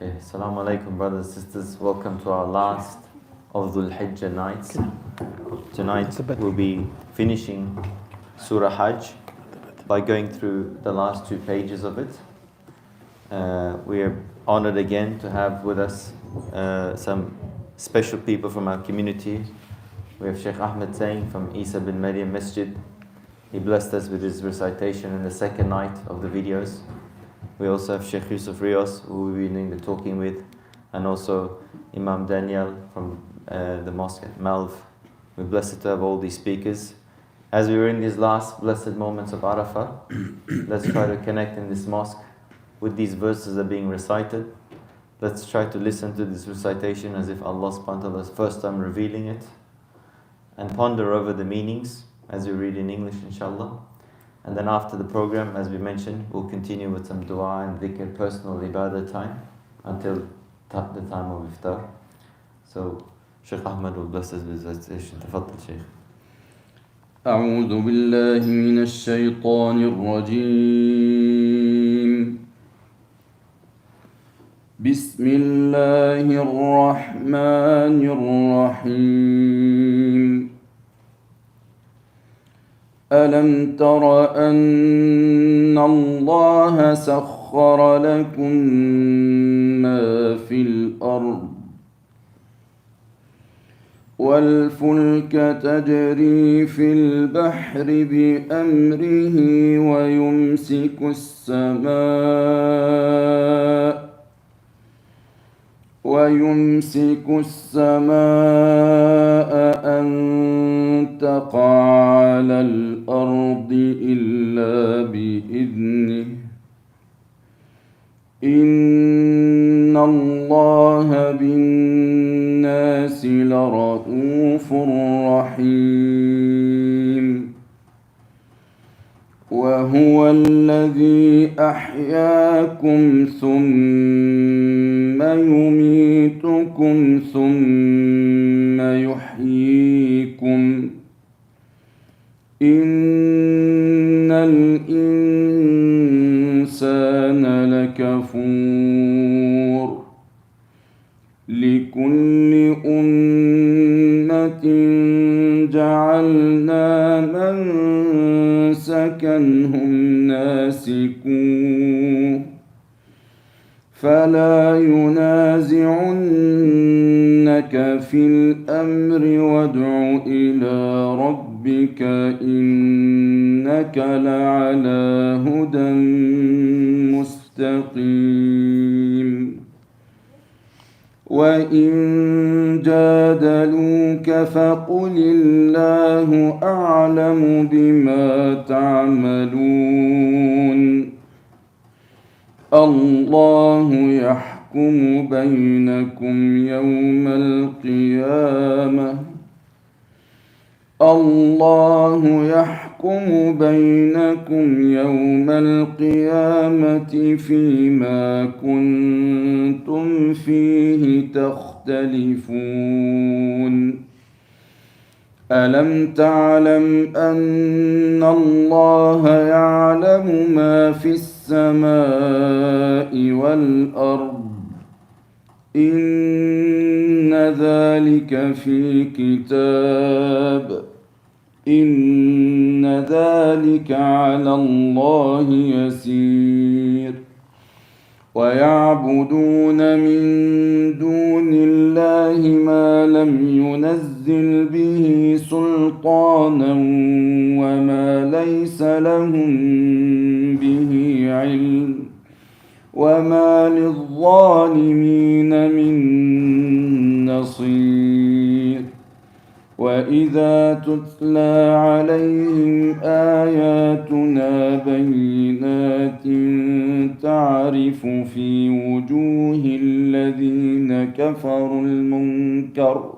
Okay, Assalamu alaikum, brothers and sisters. Welcome to our last of the al-Hajj nights. Tonight we'll be finishing Surah Hajj by going through the last 2 pages of it. We are honored again to have with us some special people from our community. We have Sheikh Ahmed Zain from Isa bin Maryam Masjid. He blessed us with his recitation in the second night of the videos. We also have Sheikh Yusuf Rios, who we've been doing the talking with, and also Imam Daniel from the mosque at Malv. We're blessed to have all these speakers. As we were in these last blessed moments of Arafah, let's try to connect in this mosque with these verses that are being recited. Let's try to listen to this recitation as if Allah subhanahu wa ta'ala is first time revealing it, and ponder over the meanings as we read in English, inshallah. And then after the program, as we mentioned, we'll continue with some dua and dhikr, personal ibadah time, until the time of iftar. So, Sheikh Ahmed will bless us with recitation. Tafaddal, Sheikh. أعوذ بالله من الشيطان الرجيم. بسم الله الرحمن الرحيم. ألم تر أن الله سخر لكم ما في الأرض والفلك تجري في البحر بأمره ويمسك السماء أن تقع على الأرض إلا بإذنه إن الله بالناس لرؤوف رحيم. وهو الذي أحياكم ثم يميتكم ثم يحييكم إن الإنسان لكفور. لكل أمة جعلنا منسكا هم ناسكوه فلا ينازعنك في الأمر وادع إلى ربك إنك لعلى هدى مستقيم. وإن جادلوك فقل الله أعلم بما تعملون الله يحكم بينكم يوم القيامة فيما كنتم فيه تختلفون. ألم تعلم أن الله يعلم ما في السماء والأرض إن ذلك في كتاب إن ذلك على الله يسير. ويعبدون من دون الله ما لم ينزل به سلطانا وما ليس لهم به علم وما للظالمين من نصير. وإذا تتلى عليهم آياتنا بينات تعرف في وجوه الذين كفروا المنكر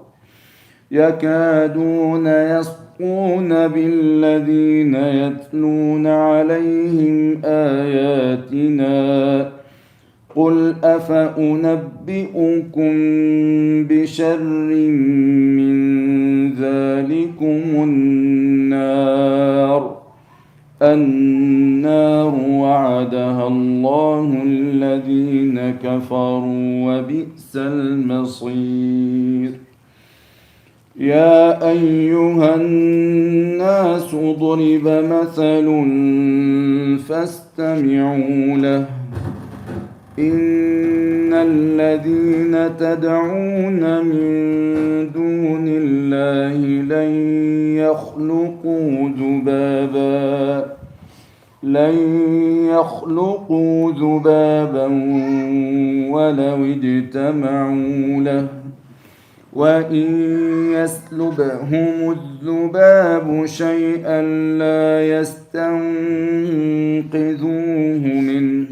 يكادون يسطون بالذين يتلون عليهم آياتنا قل أفأنبئكم بشر من ذلكم النار النار وعدها الله الذين كفروا وبئس المصير يا أيها الناس ضرب مثل فاستمعوا له إن الذين تدعون من دون الله لن يخلقوا ذبابا ولو اجتمعوا له وإن يسلبهم الذباب شيئا لا يستنقذوه منه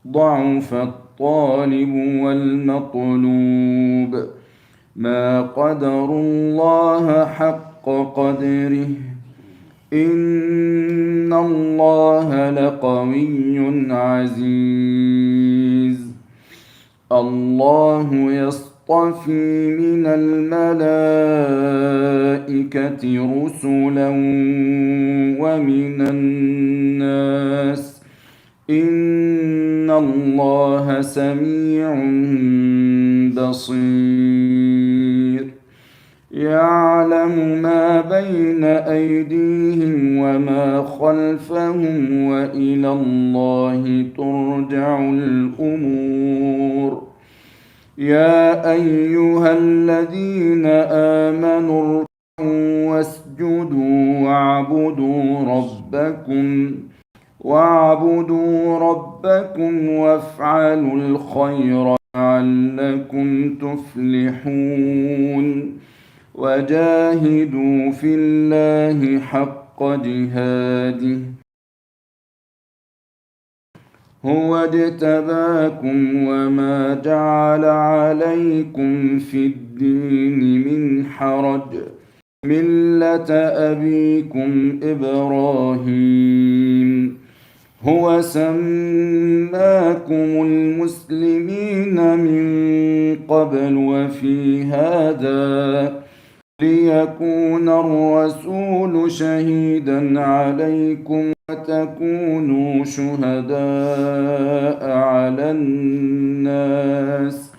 ضعف الطالب والمطلوب ما قدروا الله حق قدره إن الله لقوي عزيز الله يصطفي من الملائكة رسلا ومن الناس إن الله سميع بصير يعلم ما بين أيديهم وما خلفهم وإلى الله ترجع الأمور يا أيها الذين آمنوا اركعوا واسجدوا واعبدوا ربكم وافعلوا الخير لعلكم تفلحون وجاهدوا في الله حق جهاده هو اجتباكم وما جعل عليكم في الدين من حرج ملة أبيكم إبراهيم هو سماكم المسلمين من قبل وفي هذا ليكون الرسول شهيدا عليكم وتكونوا شهداء على الناس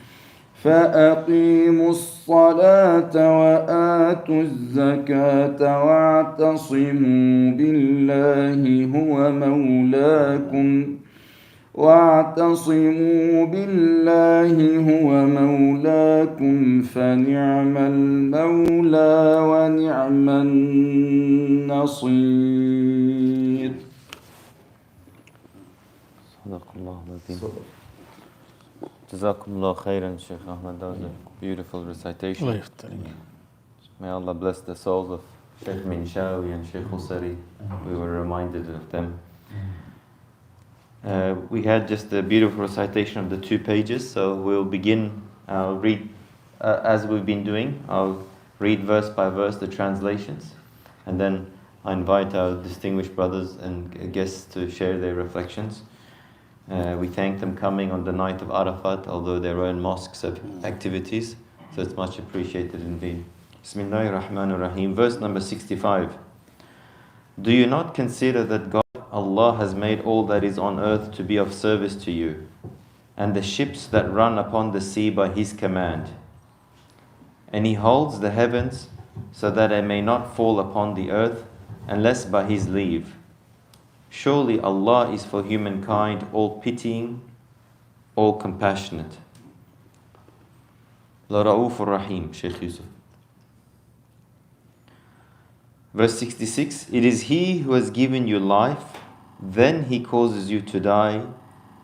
فأقيموا الصلاة وآتوا الزكاة واعتصموا بالله هو مولاكم فنعم المولى ونعم النصير صدق الله العظيم. Jazakumullah khairan, Sheikh Ahmad. That was a beautiful recitation. May Allah bless the souls of Sheikh Minshawi and Sheikh Husari. We were reminded of them. We had just a beautiful recitation of the 2 pages, so we'll begin. I'll read as we've been doing. I'll read verse by verse the translations, and then I invite our distinguished brothers and guests to share their reflections. We thank them coming on the night of Arafat, although their own mosques have activities, so it's much appreciated indeed. Bismillahir Rahmanir Rahim, verse number 65. Do you not consider that God, Allah, has made all that is on earth to be of service to you, and the ships that run upon the sea by His command? And He holds the heavens so that they may not fall upon the earth unless by His leave. Surely Allah is for humankind all pitying, all compassionate. La Ra'ufur Rahim, Shaykh Yusuf. Verse 66, it is He who has given you life, then He causes you to die,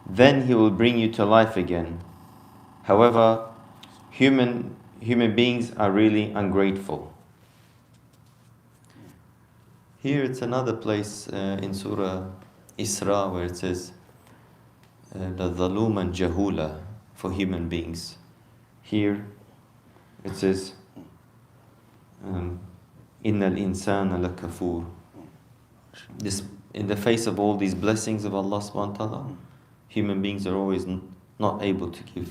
then He will bring you to life again. However, human beings are really ungrateful. Here it's another place in Surah Isra where it says the Zalum and Jahula for human beings. Here it says Innal insana lakafur. This, in the face of all these blessings of Allah subhanahu wa ta'ala, human beings are always not able to give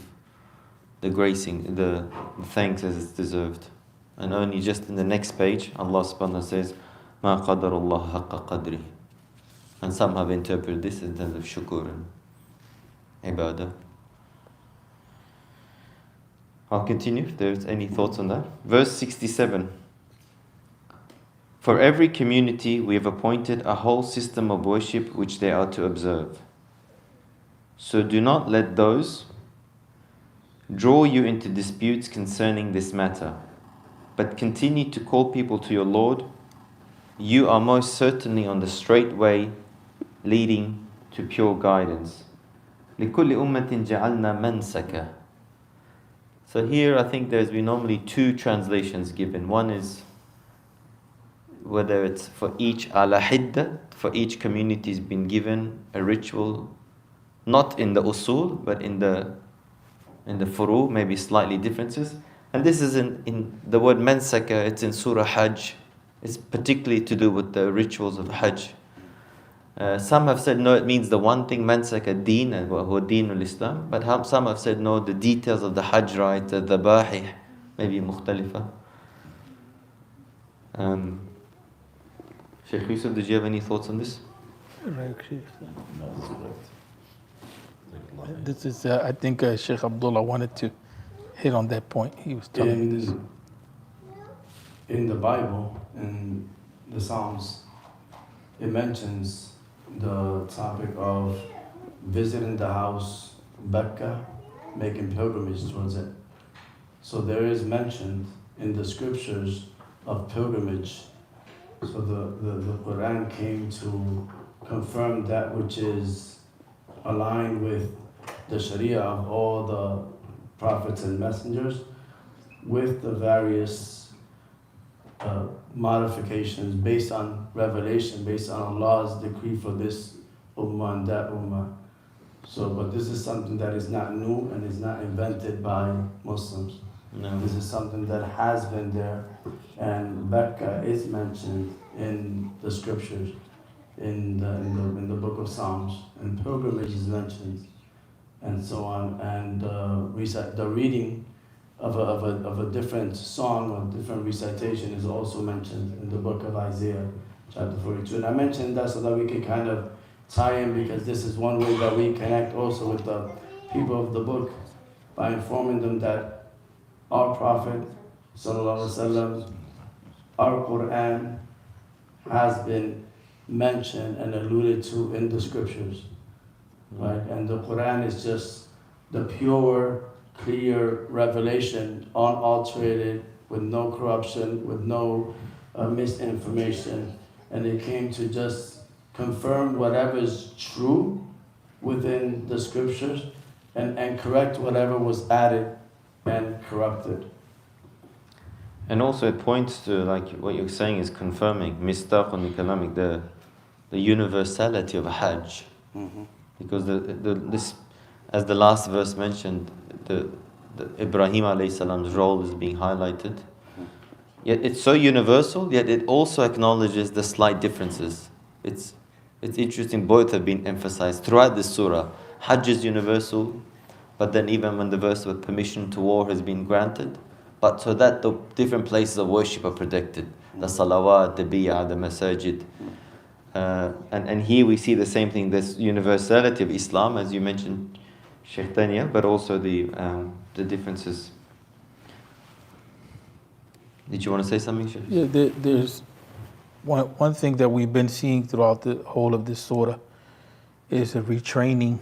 the gracing, the thanks as it's deserved. And only just in the next page, Allah subhanahu wa ta'ala says, Ma qadarullah haqqa qadri. And some have interpreted this in terms of shukr and ibadah. I'll continue if there's any thoughts on that. Verse 67. For every community we have appointed a whole system of worship which they are to observe. So do not let those draw you into disputes concerning this matter, but continue to call people to your Lord. You are most certainly on the straight way leading to pure guidance. لِكُلِّ أُمَّةٍ جَعَلْنَا مَنْسَكًا. So here I think there's been normally two translations given. One is whether it's for each al-Hajj, for each community has been given a ritual, not in the usul, but in the furu, maybe slightly differences. And this is in the word mansaka, it's in Surah Hajj. It's particularly to do with the rituals of Hajj. Some have said no, it means the one thing, mansaka deen, and huwa deen al-Islam. But some have said no, the details of the Hajj rite, the dhabaih, maybe mukhtalifa. Sheikh Yusuf, did you have any thoughts on this? Right, Sheikh. This is, I think Sheikh Abdullah wanted to hit on that point. He was telling me this. In the Bible, in the Psalms, it mentions the topic of visiting the house, Mecca, making pilgrimage towards it. So there is mentioned in the scriptures of pilgrimage. So the Quran came to confirm that which is aligned with the Sharia of all the prophets and messengers, with the various modifications based on revelation, based on Allah's decree for this ummah and that ummah. So, but this is something that is not new and is not invented by Muslims. No. This is something that has been there, and Mecca is mentioned in the scriptures, in the book of Psalms, and pilgrimage is mentioned, and so on, and the reading of a different song or different recitation is also mentioned in the book of Isaiah, chapter 42. And I mentioned that so that we can kind of tie in, because this is one way that we connect also with the people of the book, by informing them that our Prophet, sallallahu alaihi wasallam, our Quran has been mentioned and alluded to in the scriptures, right? And the Quran is just the pure, clear revelation, unalterated, with no corruption, with no misinformation, and it came to just confirm whatever is true within the scriptures and correct whatever was added and corrupted. And also it points to, like what you're saying is confirming mistaqun kalamik, the universality of Hajj. Because this, as the last verse mentioned, the Ibrahim alayhi salam's role is being highlighted. Yet it's so universal, yet it also acknowledges the slight differences. It's interesting, both have been emphasized throughout this surah. Hajj is universal, but then even when the verse with permission to war has been granted, but so that the different places of worship are protected. The salawat, the biyah, the masajid. And here we see the same thing, this universality of Islam, as you mentioned, Sheikh Tanya, but also the differences. Did you want to say something, Sheikh? Yeah, there's one thing that we've been seeing throughout the whole of this surah is a retraining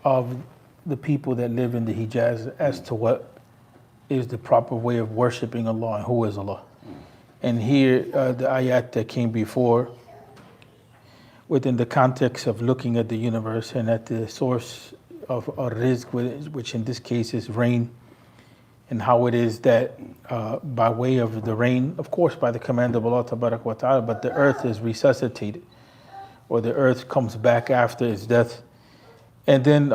of the people that live in the Hijaz as to what is the proper way of worshiping Allah and who is Allah. And here, the ayat that came before, within the context of looking at the universe and at the source of rizq, which in this case is rain, and how it is that by way of the rain, of course by the command of Allah Tabarak wa Ta'ala, but the earth is resuscitated, or the earth comes back after its death. And then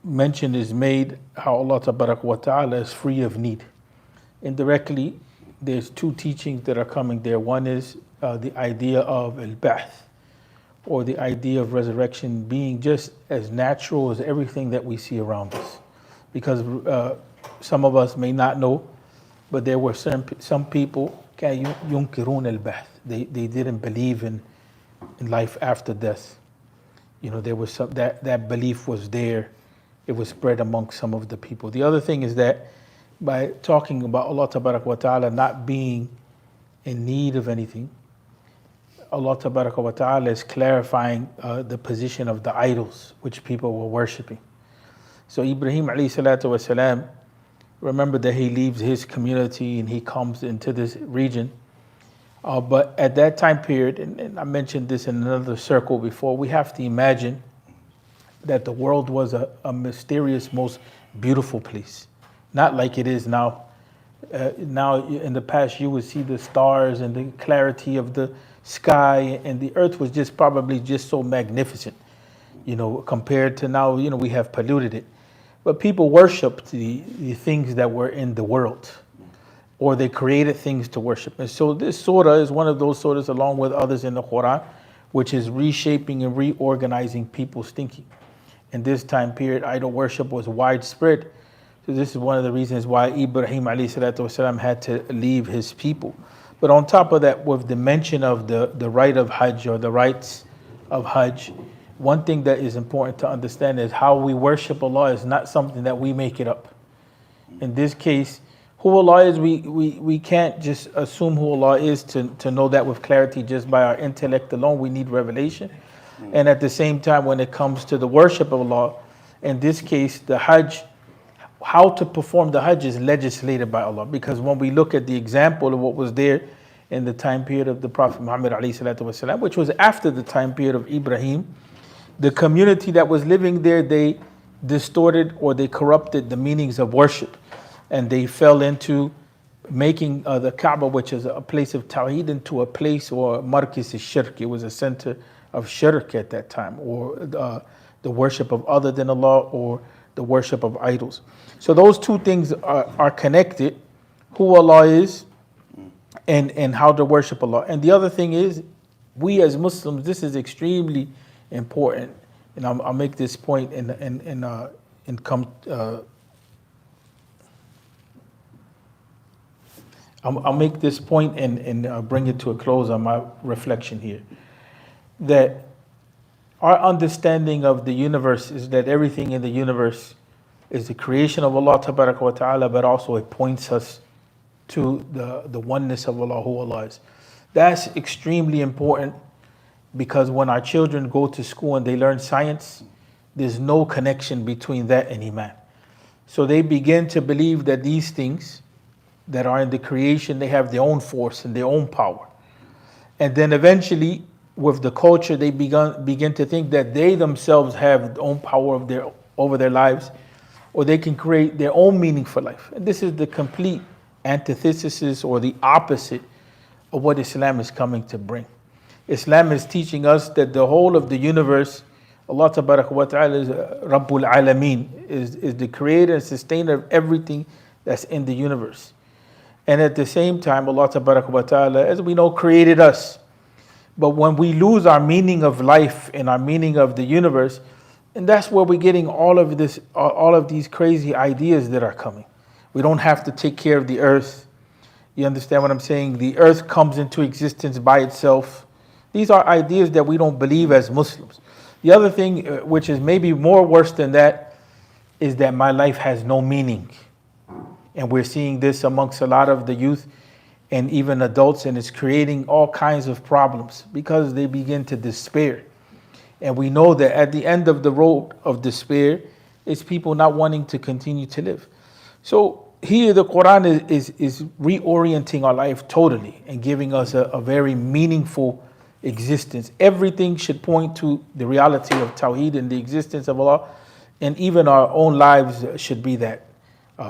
mention is made how Allah Tabarak wa Ta'ala is free of need. Indirectly, there's two teachings that are coming there. One is the idea of al-Ba'th, or the idea of resurrection being just as natural as everything that we see around us. Because some of us may not know, but there were some people, yunkirun al-Ba'th. They didn't believe in in life after death. There was some that belief was there. It was spread among some of the people. The other thing is that by talking about Allah Tabaraka wa Ta'ala not being in need of anything, Allah Tabaraka wa Ta'ala is clarifying the position of the idols which people were worshipping. So Ibrahim alayhi salatu wasalam, remember that he leaves his community and he comes into this region. But at that time period, and I mentioned this in another circle before, we have to imagine that the world was a mysterious, most beautiful place. Not like it is now. Now in the past you would see the stars and the clarity of the sky, and the earth was just probably just so magnificent, compared to now, we have polluted it. But people worshiped the things that were in the world, or they created things to worship. And so this surah is one of those surahs, along with others in the Quran, which is reshaping and reorganizing people's thinking. In this time period, idol worship was widespread. So this is one of the reasons why Ibrahim alayhi salatu wasalam had to leave his people. But on top of that, with the mention of the rite of Hajj, or the rites of Hajj, one thing that is important to understand is how we worship Allah is not something that we make it up. In this case, who Allah is, we can't just assume who Allah is to know that with clarity just by our intellect alone. We need revelation. And at the same time, when it comes to the worship of Allah, in this case, the Hajj, how to perform the Hajj is legislated by Allah. Because when we look at the example of what was there in the time period of the Prophet Muhammad ﷺ, which was after the time period of Ibrahim, the community that was living there, they distorted or they corrupted the meanings of worship. And they fell into making the Kaaba, which is a place of Tawheed, into a place, or markis shirk. It was a center of shirk at that time, or the worship of other than Allah, or the worship of idols. So those two things are connected, who Allah is and how to worship Allah. And the other thing is, we as Muslims, this is extremely important. And I'll make this point I'll make this point and bring it to a close on my reflection here. That our understanding of the universe is that everything in the universe is the creation of Allah Tabaraka wa Ta'ala, but also it points us to the oneness of Allah, who Allah is. That's extremely important, because when our children go to school and they learn science, there's no connection between that and Iman. So they begin to believe that these things that are in the creation, they have their own force and their own power. And then eventually, with the culture, they begin to think that they themselves have their own power over their lives, or they can create their own meaning for life. And this is the complete antithesis, or the opposite of what Islam is coming to bring. Islam is teaching us that the whole of the universe, Allah Tabaraka wa Ta'ala is Rabbul Alameen, is the creator and sustainer of everything that's in the universe. And at the same time, Allah Tabaraka wa Ta'ala, as we know, created us. But when we lose our meaning of life and our meaning of the universe, and that's where we're getting all of these crazy ideas that are coming. We don't have to take care of the earth. You understand what I'm saying? The earth comes into existence by itself. These are ideas that we don't believe as Muslims. The other thing, which is maybe more worse than that, is that my life has no meaning. And we're seeing this amongst a lot of the youth and even adults, and it's creating all kinds of problems because they begin to despair. And we know that at the end of the road of despair, it's people not wanting to continue to live. So here the Quran is reorienting our life totally and giving us a very meaningful existence. Everything should point to the reality of Tawheed and the existence of Allah, and even our own lives should be that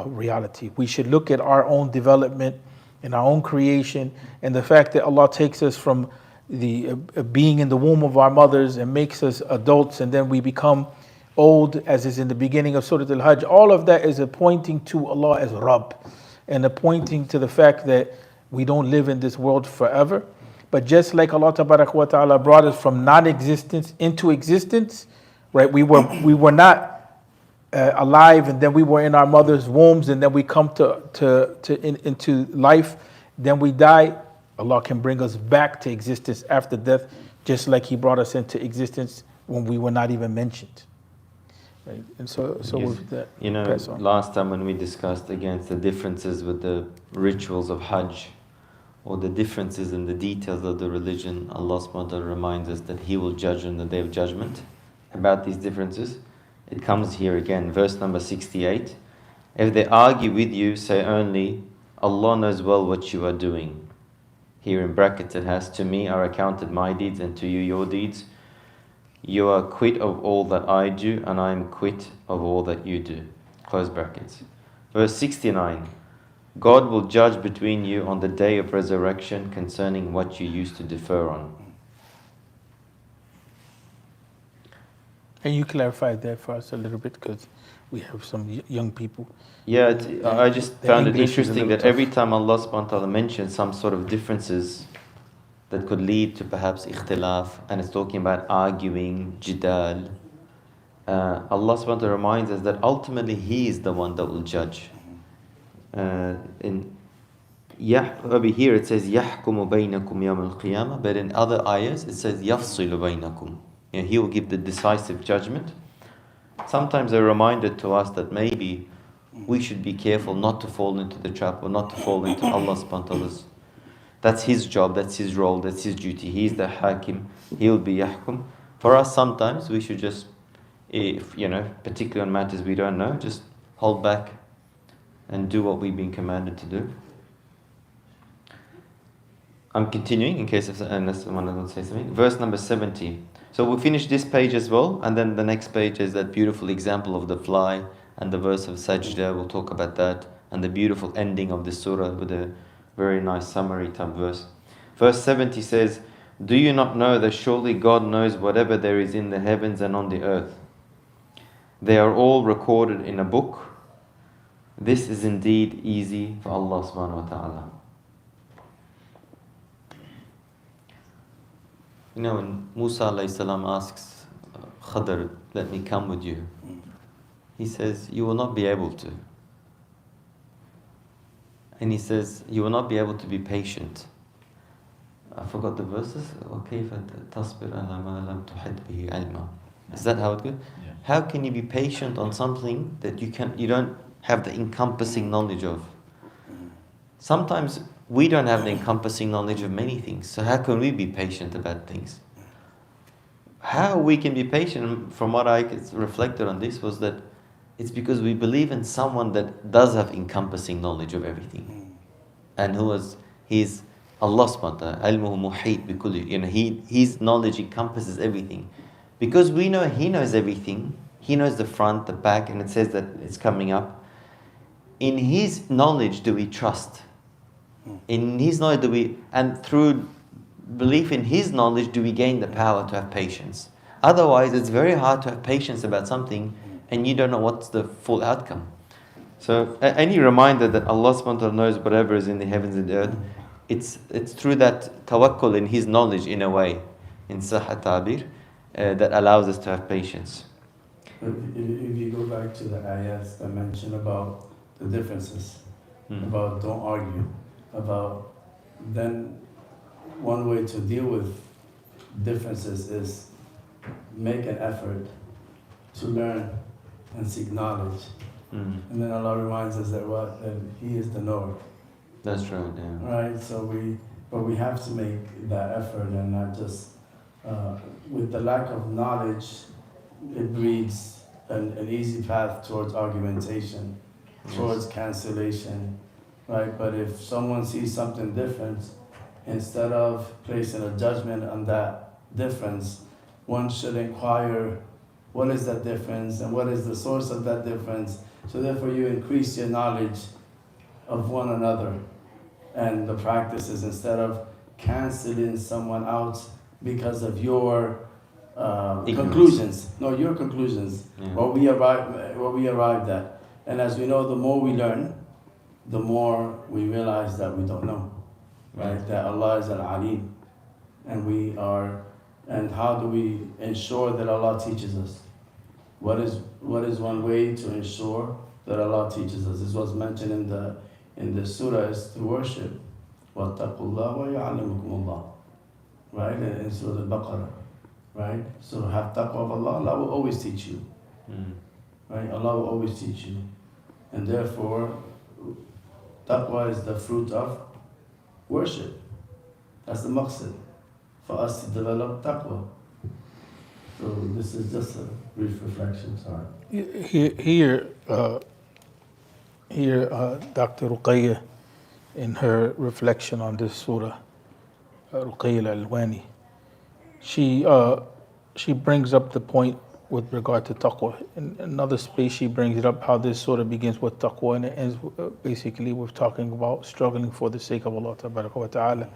reality. We should look at our own development and our own creation, and the fact that Allah takes us from the being in the womb of our mothers and makes us adults, and then we become old, as is in the beginning of Surah al-Hajj. All of that is a pointing to Allah as Rabb, and a pointing to the fact that we don't live in this world forever. But just like Allah Tabaraka wa Ta'ala brought us from non-existence into existence, right? We were not alive, and then we were in our mother's wombs, and then we come into life, then we die. Allah can bring us back to existence after death, just like He brought us into existence when we were not even mentioned. Right? And so Yes. with that, You know, pass on. last time when we discussed against the differences with the rituals of Hajj, or the differences in the details of the religion, Allah subhanahu wa ta'ala reminds us that He will judge on the Day of Judgment about these differences. It comes here again, verse number 68. If they argue with you, say only, Allah knows well what you are doing. Here in brackets it has, to me are accounted my deeds and to you your deeds. You are quit of all that I do and I am quit of all that you do. Close brackets. Verse 69. God will judge between you on the day of resurrection concerning what you used to defer on. And you clarified that for us a little bit because we have some young people. Yeah, I just found it English is a interesting little that every time Allah subhanahu wa ta'ala mentions some sort of differences that could lead to perhaps ikhtilaf, and it's talking about arguing, jidal, Allah subhanahu wa ta'ala reminds us that ultimately He is the one that will judge. Over here it says يَحْكُمُ بَيْنَكُمْ يَوْمَ الْقِيَامَةِ, but in other ayahs it says يَفْصِلُ بَيْنَكُمْ. He will give the decisive judgment. Sometimes a reminder to us that maybe we should be careful not to fall into the trap or not to fall into Allah subhanahu wa ta'ala's. That's His job, that's His role, that's His duty. He's the hakim, He'll be yahkum. For us sometimes we should just, if particularly on matters we don't know, just hold back and do what we've been commanded to do. I'm continuing in case unless someone doesn't say something. Verse number 70. So we'll finish this page as well, and then the next page is that beautiful example of the fly and the verse of Sajda. We'll talk about that, and the beautiful ending of the surah with a very nice summary type verse. Verse 70 says, do you not know that surely God knows whatever there is in the heavens and on the earth? They are all recorded in a book. This is indeed easy for Allah subhanahu wa ta'ala. When Musa alayhi salam asks Khadr, let me come with you, he says, you will not be able to. And he says, you will not be able to be patient. I forgot the verses. Is that how it goes? Yeah. How can you be patient on something that you don't have the encompassing knowledge of? Sometimes we don't have the encompassing knowledge of many things. So how can we be patient about things? How we can be patient, from what I reflected on this, was that it's because we believe in someone that does have encompassing knowledge of everything. And He's Allah subhanahu wa ta'ala, ilmuhu muhit bi kulli. His knowledge encompasses everything. Because we know He knows everything, He knows the front, the back, and it says that it's coming up. In His knowledge do we trust. In His knowledge and through belief in His knowledge do we gain the power to have patience. Otherwise it's very hard to have patience about something and you don't know what's the full outcome. So any reminder that Allah subhanahu wa ta'ala knows whatever is in the heavens and the earth, it's through that tawakkul in His knowledge in a way, in Sahha Tabir, that allows us to have patience. If you go back to the ayahs that mention about the differences, about don't argue, about then one way to deal with differences is make an effort to learn and seek knowledge. And then Allah reminds us that that He is the knower. That's right, yeah. Right, so we have to make that effort and not just with the lack of knowledge, it breeds an easy path towards argumentation, towards cancellation, right? But if someone sees something different, instead of placing a judgment on that difference, one should inquire, what is that difference and what is the source of that difference? So therefore you increase your knowledge of one another and the practices, instead of canceling someone out because of your conclusions. No, your conclusions. Yeah. What we arrived at. And as we know, the more we learn, the more we realize that we don't know. Right? That Allah is al-Alim. And how do we ensure that Allah teaches us? What is one way to ensure that Allah teaches us? This was mentioned in the surah, is to worship. وَاتَّقُوا اللَّهَ وَيُعَلِّمُكُمُ اللَّهُ. Right? In Surah Al-Baqarah. Right? So have taqwa of Allah. Allah will always teach you. Right? Allah will always teach you. And therefore, taqwa is the fruit of worship. That's the maqsad. For us to develop taqwa. So this is just a brief reflection, sorry. Here, Dr. Ruqayya, in her reflection on this surah, Ruqayya al-Alwani, she brings up the point with regard to taqwa. In another space, she brings it up how this surah begins with taqwa and it ends basically with talking about struggling for the sake of Allah wa ta'ala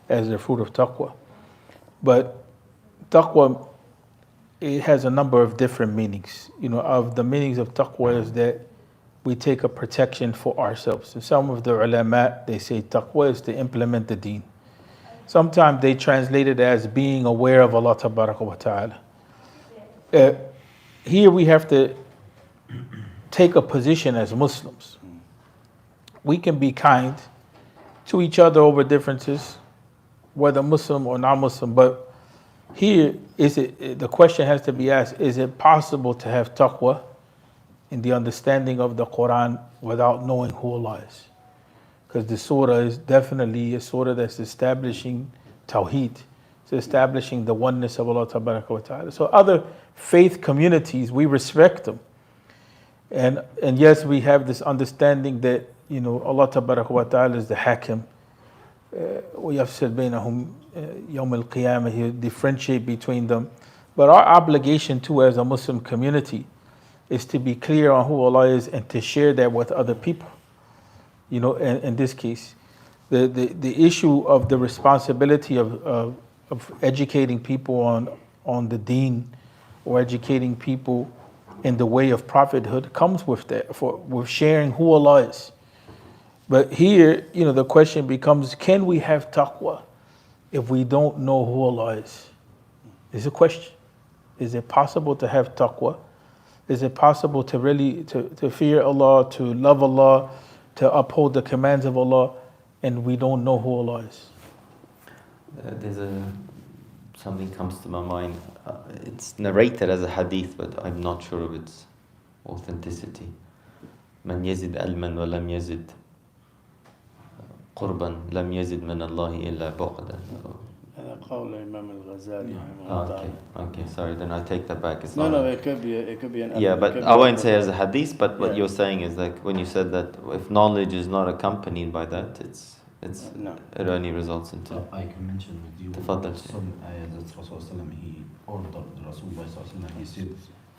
as the fruit of taqwa. But taqwa, it has a number of different meanings. Of the meanings of taqwa is that we take a protection for ourselves. And some of the ulama, they say taqwa is to implement the deen. Sometimes they translate it as being aware of Allah wa ta'ala. Here we have to take a position as Muslims. We can be kind to each other over differences, whether Muslim or non-Muslim, but here the question has to be asked, is it possible to have taqwa in the understanding of the Quran without knowing who Allah is? Because the surah is definitely a surah that's establishing Tawheed. It's establishing the oneness of Allah wa ta'ala. So other faith communities, we respect them. And yes, we have this understanding that, Allah wa ta'ala is the Hakim. وَيَفْصِلْ بَيْنَهُمْ يَوْمَ الْقِيَامَةِ. He differentiate between them. But our obligation too as a Muslim community is to be clear on who Allah is and to share that with other people. In this case, the issue of the responsibility of educating people on the deen or educating people in the way of prophethood comes with that, with sharing who Allah is. But here, the question becomes, can we have taqwa if we don't know who Allah is? It's a question. Is it possible to have taqwa? Is it possible to really, to fear Allah, to love Allah, to uphold the commands of Allah, and we don't know who Allah is? Something comes to my mind. It's narrated as a hadith, but I'm not sure of its authenticity. من يزد علما ولم يزد قربا لم يزد من الله إلا بعدا. قول Imam al-Ghazali. Okay, sorry, then I take that back. It could be an. Yeah, but I won't say as a hadith, but what you're saying is like when you said that if knowledge is not accompanied by that, it only results into. I can mention with you some ayahs that Rasulullah he ordered Rasulullah he said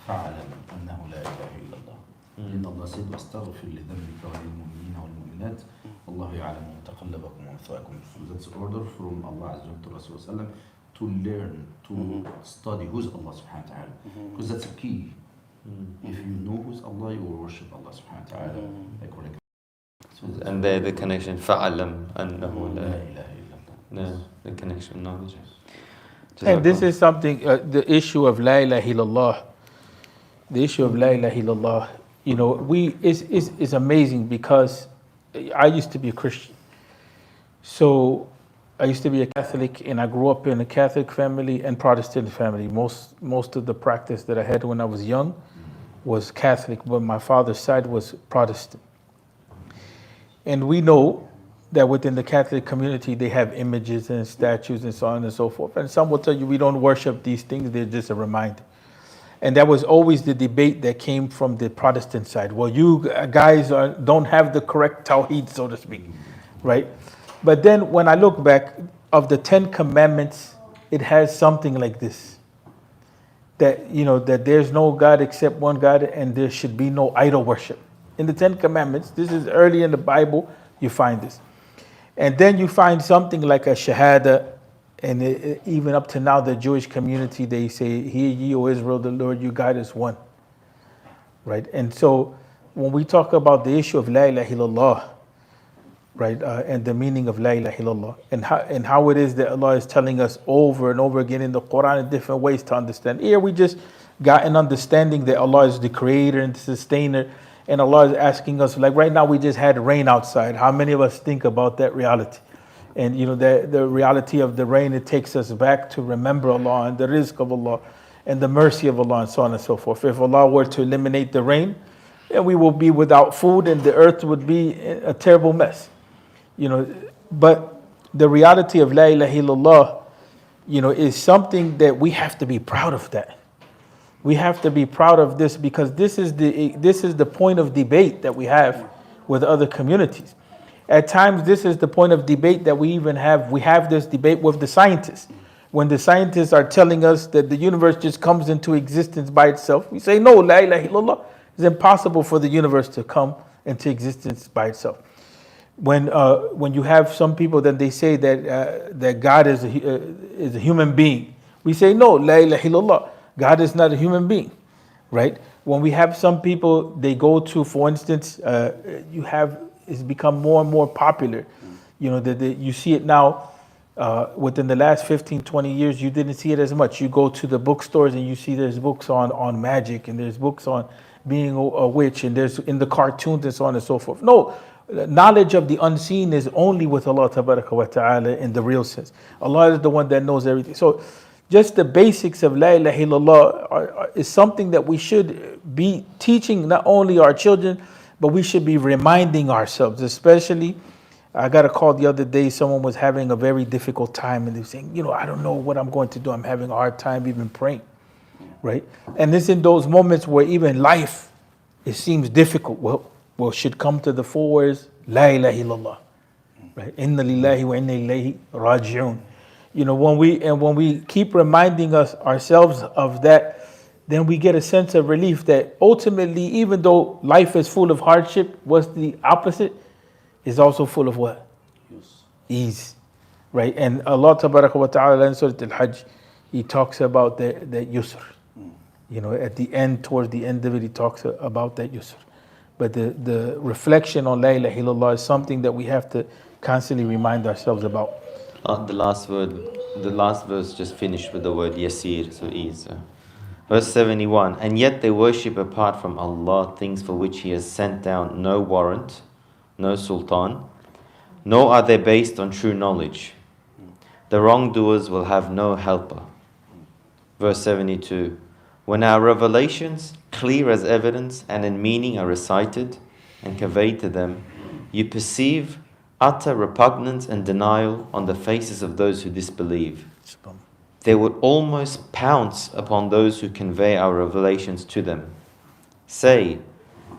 فَعَلَمْ أَنَّهُ لَا إِلَهَ إِلَّا اللَّهُ. إن الله سيد واستغفر لذنبك وللمؤمنين والمؤمنات والله يعلم متقلبكم ومثواكم. So that's order from Allah Azza wa to Rasulullah to learn, to study who's Allah subhanahu wa ta'ala. Because that's a key. If you know who's Allah, you will worship Allah subhanahu wa ta'ala correctly. And there the connection فَعَلَمْ أَنَّهُ لَا إله إلا الله. The connection knowledge. And this is something, the issue of La ilaha illallah. The issue of La ilaha illallah. It's amazing because I used to be a Christian. So I used to be a Catholic and I grew up in a Catholic family and Protestant family. Most of the practice that I had when I was young was Catholic, but my father's side was Protestant. And we know that within the Catholic community, they have images and statues and so on and so forth. And some will tell you we don't worship these things, they're just a reminder. And that was always the debate that came from the Protestant side. Well, you guys don't have the correct Tawheed, so to speak, right? But then when I look back, of the 10 commandments, it has something like this. That, that there's no God except one God and there should be no idol worship. In the 10 commandments, this is early in the Bible, you find this. And then you find something like a shahada. And even up to now, the Jewish community, they say, "Hear ye, O Israel, the Lord your God is one." Right? And so when we talk about the issue of La ilaha illallah, right, and the meaning of La ilaha illallah, and how it is that Allah is telling us over and over again in the Quran in different ways to understand. Here we just got an understanding that Allah is the creator and the sustainer, and Allah is asking us, like right now we just had rain outside. How many of us think about that reality? And the reality of the rain, it takes us back to remember Allah and the rizq of Allah and the mercy of Allah and so on and so forth. If Allah were to eliminate the rain, then we will be without food and the earth would be a terrible mess. But the reality of La ilaha illallah, is something that we have to be proud of that. We have to be proud of this because this is the point of debate that we have with other communities. At times, this is the point of debate that we have this debate with the scientists. When the scientists are telling us that the universe just comes into existence by itself, we say, no, La ilaha illallah, it's impossible for the universe to come into existence by itself. When you have some people that they say that God is a human being, we say, no, La ilaha illallah, God is not a human being, right? When we have some people, they go to, for instance, it's become more and more popular. You see it now within the last 15, 20 years, you didn't see it as much. You go to the bookstores and you see there's books on magic and there's books on being a witch and there's in the cartoons and so on and so forth. No, knowledge of the unseen is only with Allah tabaraka wa ta'ala in the real sense. Allah is the one that knows everything. So just the basics of La ilaha illallah is something that we should be teaching not only our children, but we should be reminding ourselves. Especially, I got a call the other day, someone was having a very difficult time and they were saying, I don't know what I'm going to do. I'm having a hard time even praying, right? And it's in those moments where even life, it seems difficult. Well, should come to the fore words, La ilaha illallah, right? Inna lillahi wa inna ilayhi raji'un. When we keep reminding ourselves of that, then we get a sense of relief that ultimately, even though life is full of hardship, what's the opposite? Is also full of what? Ease, right? And Allah tabaraka wa ta'ala in Surah al-Hajj, He talks about that yusr. At the end, towards the end of it, He talks about that yusr. But the reflection on La ilaha illallah is something that we have to constantly remind ourselves about. The last verse just finished with the word yasir, so ease. Verse 71, and yet they worship apart from Allah things for which He has sent down no warrant, no sultan, nor are they based on true knowledge. The wrongdoers will have no helper. Verse 72, when our revelations, clear as evidence and in meaning, are recited and conveyed to them, you perceive utter repugnance and denial on the faces of those who disbelieve. They would almost pounce upon those who convey our revelations to them. Say,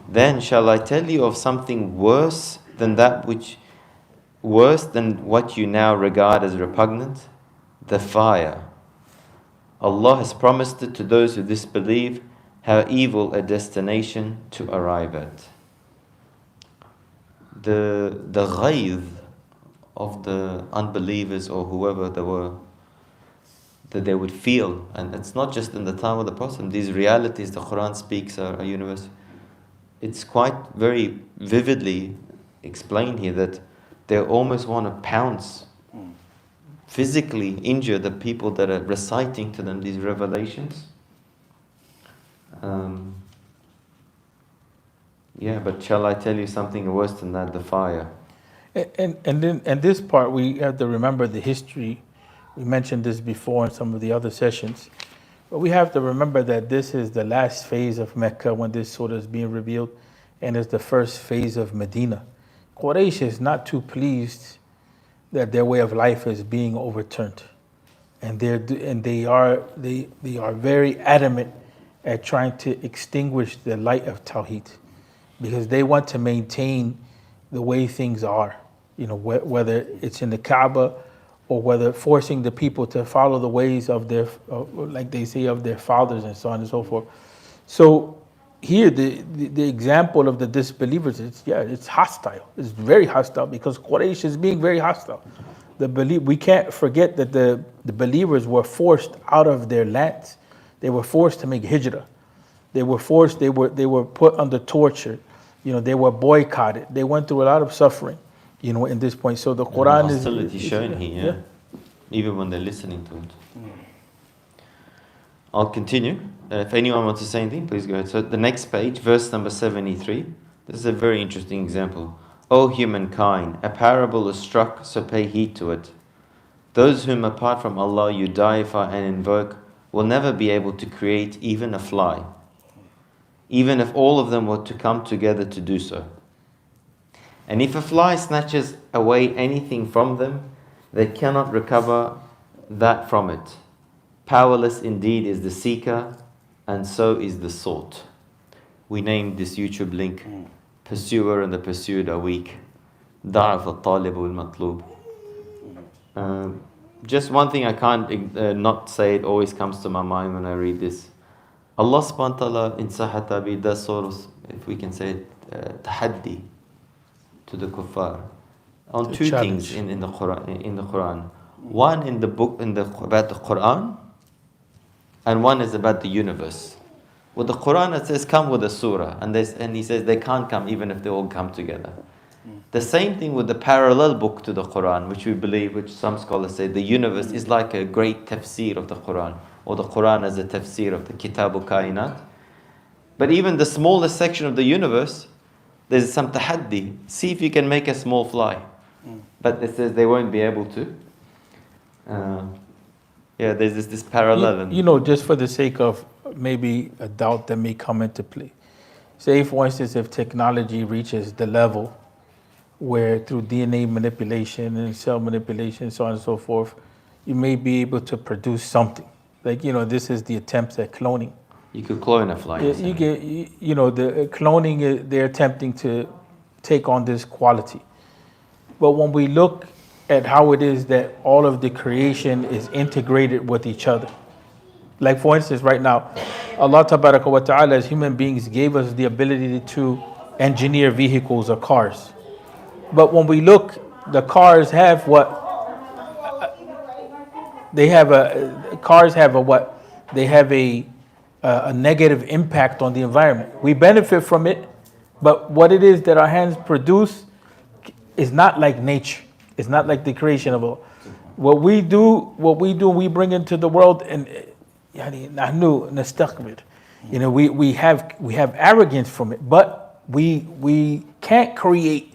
then shall I tell you of something worse than what you now regard as repugnant? The fire. Allah has promised it to those who disbelieve. How evil a destination to arrive at. The ghayth of the unbelievers or whoever they were, that they would feel, and it's not just in the time of the Prophet. These realities the Quran speaks are universal. It's quite very vividly explained here that they almost want to pounce, physically injure the people that are reciting to them these revelations. But shall I tell you something worse than that? The fire. And this part, we have to remember the history. We mentioned this before in some of the other sessions. But we have to remember that this is the last phase of Mecca when this surah is being revealed, and it's the first phase of Medina. Quraysh is not too pleased that their way of life is being overturned. And they are very adamant at trying to extinguish the light of Tawheed, because they want to maintain the way things are, whether it's in the Kaaba or whether forcing the people to follow the ways of their, like they say, of their fathers and so on and so forth. So here, the example of the disbelievers, it's hostile. It's very hostile because Quraysh is being very hostile. We can't forget that the believers were forced out of their lands. They were forced to make hijrah. They were put under torture. They were boycotted. They went through a lot of suffering, in this point. So the Quran is hostility shown here, even when they're listening to it. I'll continue. If anyone wants to say anything, please go ahead. So the next page, verse number 73. This is a very interesting example. O humankind, a parable is struck, so pay heed to it. Those whom apart from Allah you deify and invoke will never be able to create even a fly, even if all of them were to come together to do so. And if a fly snatches away anything from them, they cannot recover that from it. Powerless indeed is the seeker, and so is the sought. We named this YouTube link Pursuer and the Pursued are weak. ضعف الطالب والمطلوب. Just one thing I can't not say, it always comes to my mind when I read this. Allah subhanahu wa ta'ala in Sahih Tabi does sort of, if we can say it, tahaddi to the kuffar on two things in the Quran. One in the book about the Quran, and one is about the universe. With the Quran it says come with a surah, and he says they can't come even if they all come together. The same thing with the parallel book to the Quran, which we believe, which some scholars say the universe is like a great tafsir of the Quran, or the Quran as a tafsir of the Kitabu Kainat. But even the smallest section of the universe, there's some tahaddi. See if you can make a small fly. But it says they won't be able to. There's this parallel. You know, just for the sake of maybe a doubt that may come into play. Say, for instance, if technology reaches the level where through DNA manipulation and cell manipulation, so on and so forth, you may be able to produce something. Like, you know, this is the attempts at cloning. You could clone a fly. You get, you know, the cloning, they're attempting to take on this quality. But when we look at how it is that all of the creation is integrated with each other, like for instance, right now, Allah Tabaraka wa Ta'ala as human beings gave us the ability to engineer vehicles or cars. But when we look, the cars have what? They have a negative impact on the environment. We benefit from it, but what it is that our hands produce is not like nature. It's not like the creation of all. What we do, we bring into the world, and you know, we have arrogance from it, but we can't create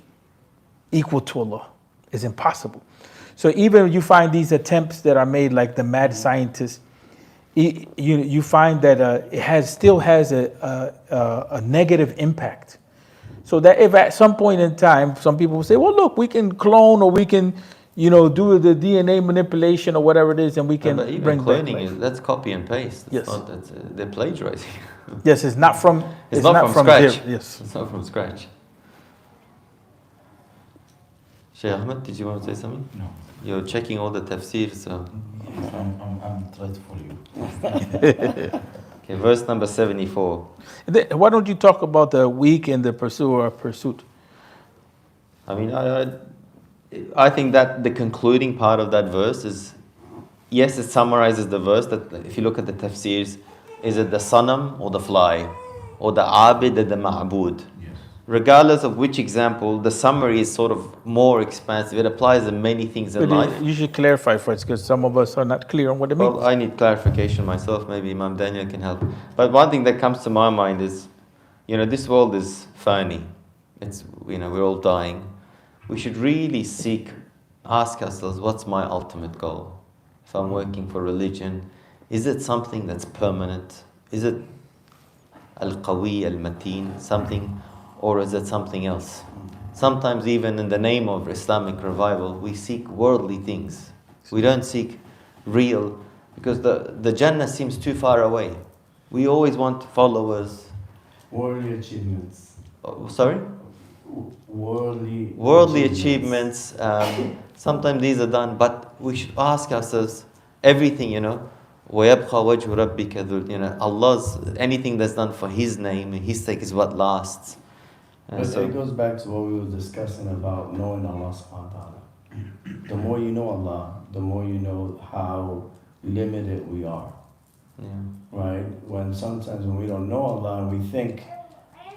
equal to Allah. It's impossible. So even you find these attempts that are made, like the mad scientists, you find that it still has a negative impact. So that if at some point in time, some people will say, well, look, we can clone, or we can, you know, do the DNA manipulation or whatever it is, and we can bring cloning that's copy and paste. Yes. They're plagiarizing. Yes, it's not from scratch. Zero. Yes. It's not from scratch. Shaykh Ahmed, did you want to say something? No. You're checking all the tafsirs, so. I'm trying for you. Okay, verse number 74. Why don't you talk about the weak and the pursuer of pursuit? I mean, I think that the concluding part of that verse is, yes, it summarizes the verse, that if you look at the tafsirs, is it the sanam or the fly, or the abid or the ma'bud? Yes. Regardless of which example, the summary is sort of more expansive. It applies to many things in life. You should clarify for us, because some of us are not clear on what it means. Well, I need clarification myself. Maybe Imam Daniel can help. But one thing that comes to my mind is, you know, this world is fani. It's, you know, we're all dying. We should really ask ourselves, what's my ultimate goal? If I'm working for religion, is it something that's permanent? Is it al-qawi, al-mateen, something, or is it something else? Sometimes even in the name of Islamic revival, we seek worldly things. We don't seek real, because the Jannah seems too far away. We always want followers. Worldly achievements. Oh, sorry? Worldly achievements. Sometimes these are done, but we should ask ourselves everything, you know. وَيَبْقَى وَجْهُ رَبِّكَ ذُو, you know, Allah's, anything that's done for His name and His sake is what lasts. But it goes back to what we were discussing about knowing Allah subhanahu wa ta'ala. The more you know Allah, the more you know how limited we are. Yeah. Right? Sometimes when we don't know Allah and we think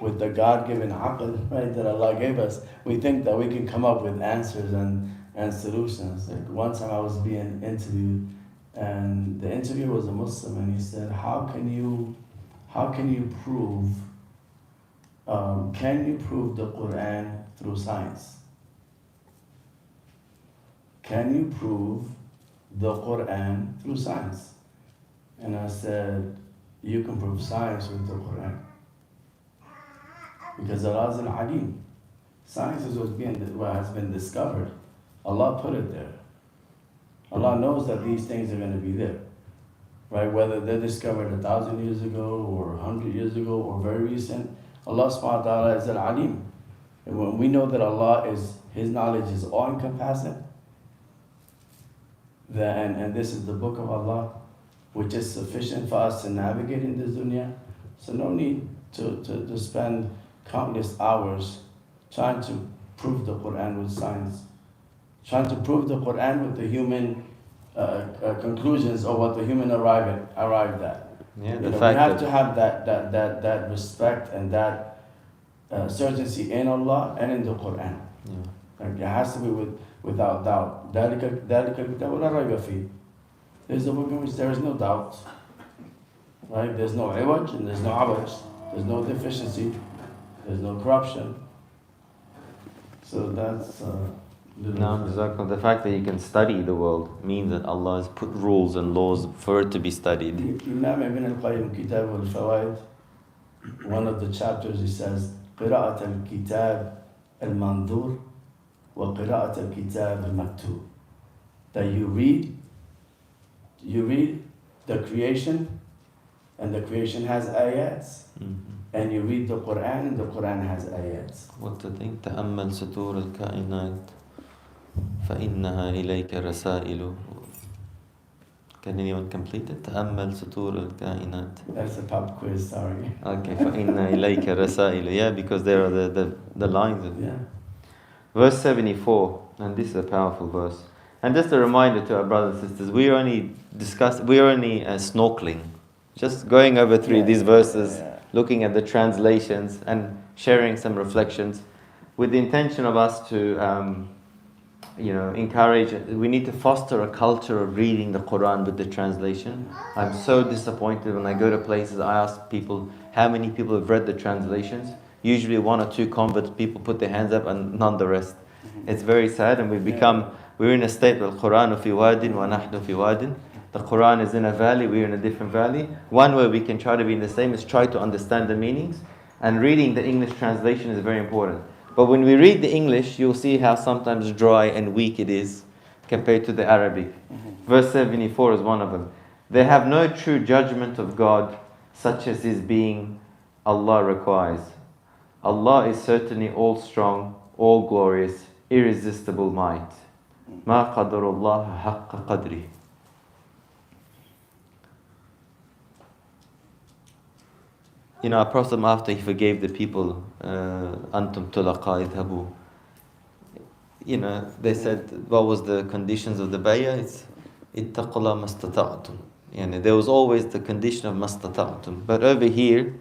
with the God-given aql, right, that Allah gave us, we think that we can come up with answers and solutions. Like one time I was being interviewed, and the interviewer was a Muslim, and he said, how can you prove can you prove the Quran through science? Can you prove the Quran through science? And I said, you can prove science with the Quran. Because Allah is al-Alim. Science is what has been discovered. Allah put it there. Allah knows that these things are going to be there. Right? Whether they're discovered 1,000 years ago or 100 years ago or very recent, Allah subhanahu wa ta'ala is al-Alim. And when we know that His knowledge is all-encompassing, and this is the book of Allah, which is sufficient for us to navigate in this dunya, so no need to spend countless hours trying to prove the Quran with science, trying to prove the Quran with the human conclusions or what the human arrived at. Yeah, We have to have that respect and that certainty in Allah and in the Quran. Yeah. Like, it has to be without doubt. ذَلِكَ الْكِتَابُ لَا رَيْبَ فِيهِ. There's a book in which there is no doubt. Right? There's no iwaj and there's no awaj. There's no deficiency. There's no corruption. So that's the fact that you can study the world means that Allah has put rules and laws for it to be studied. Imam Ibn al-Qayyim, Kitab al-Fawaid, one of the chapters, he says, قراءة الكتاب المنظور وقراءة الكتاب المكتوب. That you read the creation, and the creation has ayats, and you read the Quran, and the Quran has ayats. What to think? تأمل سطور الكائنات فإنها إليك رسائل. Can anyone complete it? تأمل سطور الكائنات. That's a pop quiz, sorry. Okay, فإن إليك رسائل. Yeah, because there are the lines. Yeah. Verse 74, and this is a powerful verse. And just a reminder to our brothers and sisters, we're only snorkeling, just going over through these verses, looking at the translations and sharing some reflections, with the intention of us to, encourage. We need to foster a culture of reading the Quran with the translation. I'm so disappointed when I go to places. I ask people how many people have read the translations. Usually 1 or 2 convert people put their hands up, and none the rest. It's very sad, and we're in a state where al-Quran fi wadin wa nahnu fi wadin. The Quran is in a valley, we're in a different valley. One way we can try to be in the same is try to understand the meanings, and reading the English translation is very important. But when we read the English, you'll see how sometimes dry and weak it is compared to the Arabic. Verse 74 is one of them. They have no true judgment of God, such as His being Allah requires. Allah is certainly all strong, all glorious, irresistible might. Ma qadarullah haqqa qadri. Our Prophet, after he forgave the people, Antum tulaqa idhabu. They said, what was the conditions of the bay'ah? It's ittaqullah mastata'tum. There was always the condition of mastata'tum. But over here,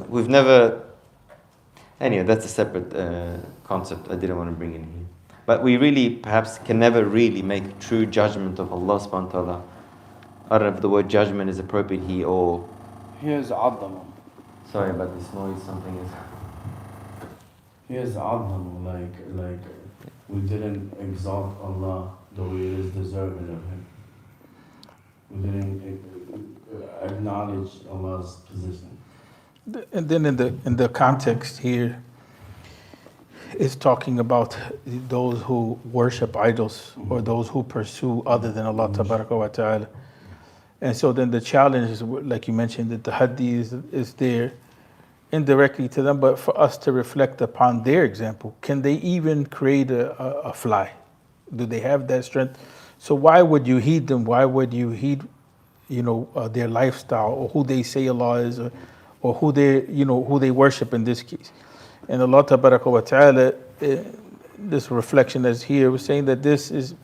we've never. Anyway, that's a separate concept I didn't want to bring in here. But we really perhaps can never really make true judgment of Allah subhanahu wa ta'ala. I don't know if the word judgment is appropriate here or. Here's Adam. Sorry about this noise, something is. Here's Adam, like we didn't exalt Allah the way it is deserving of Him. We didn't acknowledge Allah's position. And then in the context here, it's talking about those who worship idols or those who pursue other than Allah tabaraka wa ta'ala. And so then the challenge is, like you mentioned, that the hadith is there indirectly to them, but for us to reflect upon their example. Can they even create a fly? Do they have that strength? So why would you heed them? Why would you heed, their lifestyle or who they say Allah is, or who they worship in this case? And Allah tabaraka wa ta'ala, this reflection that's here, was saying that this is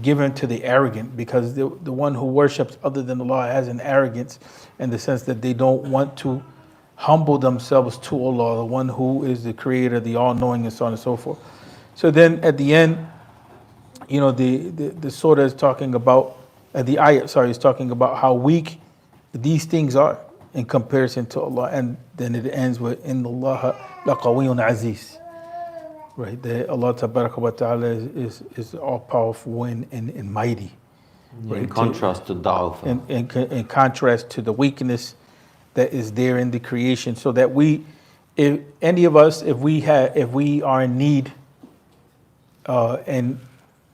given to the arrogant, because the one who worships other than Allah has an arrogance in the sense that they don't want to humble themselves to Allah, the one who is the creator, the all-knowing, and so on and so forth. So then at the end, the surah is talking about, the ayat, is talking about how weak these things are. in comparison to Allah. And then it ends with Inna Allah laqawiyyun aziz. Right, that Allah tabaraka wa ta'ala is all powerful and mighty. Right? In contrast to da'af. In contrast to the weakness that is there in the creation, so that if any of us, if we are in need, and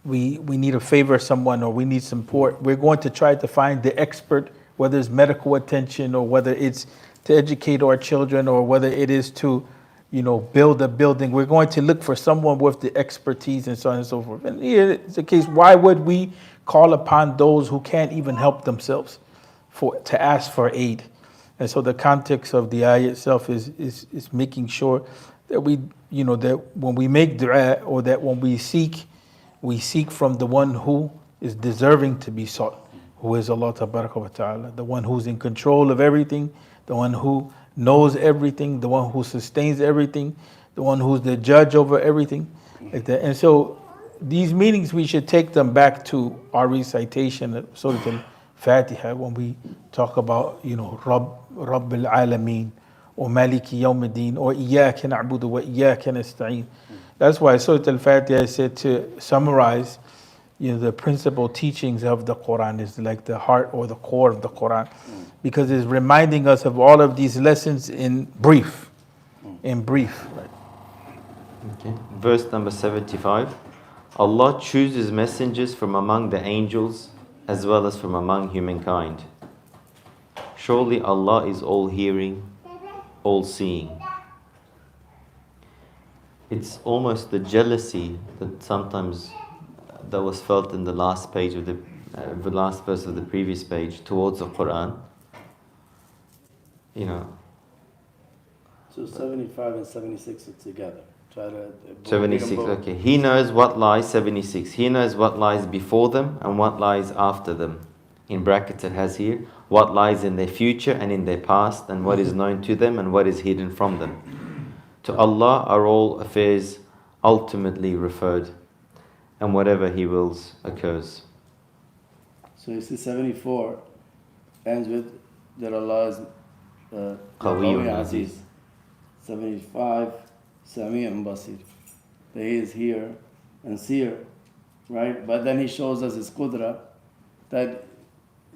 we need a favor of someone or we need support, we're going to try to find the expert, whether it's medical attention or whether it's to educate our children or whether it is to, build a building. We're going to look for someone with the expertise and so on and so forth. And here it's the case. Why would we call upon those who can't even help themselves to ask for aid? And so the context of the ayah itself is making sure that that when we make dua, or that when we seek from the one who is deserving to be sought, who is Allah tabaraka wa ta'ala, the one who's in control of everything, the one who knows everything, the one who sustains everything, the one who's the judge over everything, like that. And so these meanings, we should take them back to our recitation of Surah al-Fatiha when we talk about, Rabb al-Alameen, or Maliki Yawmiddin, or Iyyaka na'budu wa Iyyaka nasta'een. That's why Surah al-Fatiha said to summarize, the principal teachings of the Quran, is like the heart or the core of the Quran, because it's reminding us of all of these lessons in brief. Okay. Verse number 75. Allah chooses messengers from among the angels as well as from among humankind. Surely Allah is all hearing, all seeing. It's almost the jealousy that sometimes that was felt in the last page of the last verse of the previous page towards the Quran. So 75 and 76 are together. Try to 76, okay. He knows what lies, 76. He knows what lies before them and what lies after them. In brackets it has here, what lies in their future and in their past, and what is known to them and what is hidden from them. To Allah are all affairs ultimately referred, and whatever He wills occurs. So you see 74 ends with that Allah is Qawiyyun Aziz. 75, Sami'un Basir. That He is here and seer, right? But then He shows us His qudra, that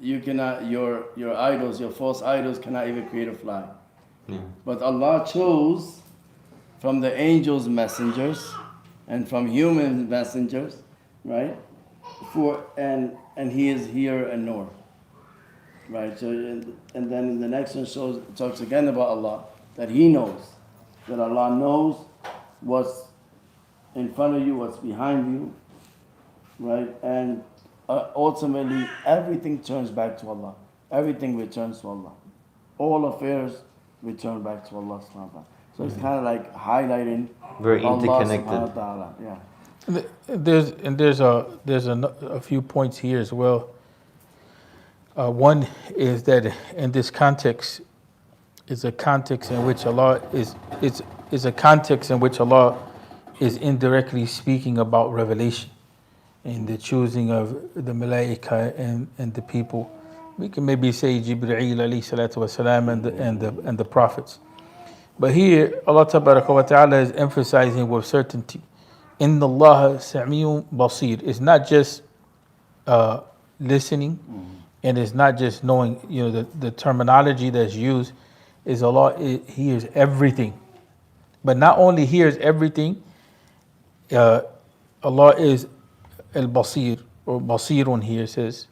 you cannot, your idols, your false idols cannot even create a fly. Yeah. But Allah chose from the angels messengers and from human messengers, right? And He is here and Nur, right? So and then in the next one talks again about Allah, that He knows, that Allah knows what's in front of you, what's behind you, right? And ultimately everything turns back to Allah. Everything returns to Allah. All affairs return back to Allah subhanahu wa ta'ala. So it's kind of like highlighting Very Allah interconnected. subhanahu wa ta'ala. Yeah. There's a few points here as well. One is that in this context is a context in which Allah is a context in which Allah is indirectly speaking about revelation and the choosing of the malaika and the people. We can maybe say Jibreel alayhi salatu wasalam and the prophets. But here Allah tabaraka wa ta'ala is emphasizing with certainty, Inna Allah sami'un basir. It's not just listening, and it's not just knowing, the terminology that's used is Allah hears everything. But not only hears everything, Allah is al-basir, or basirun here says,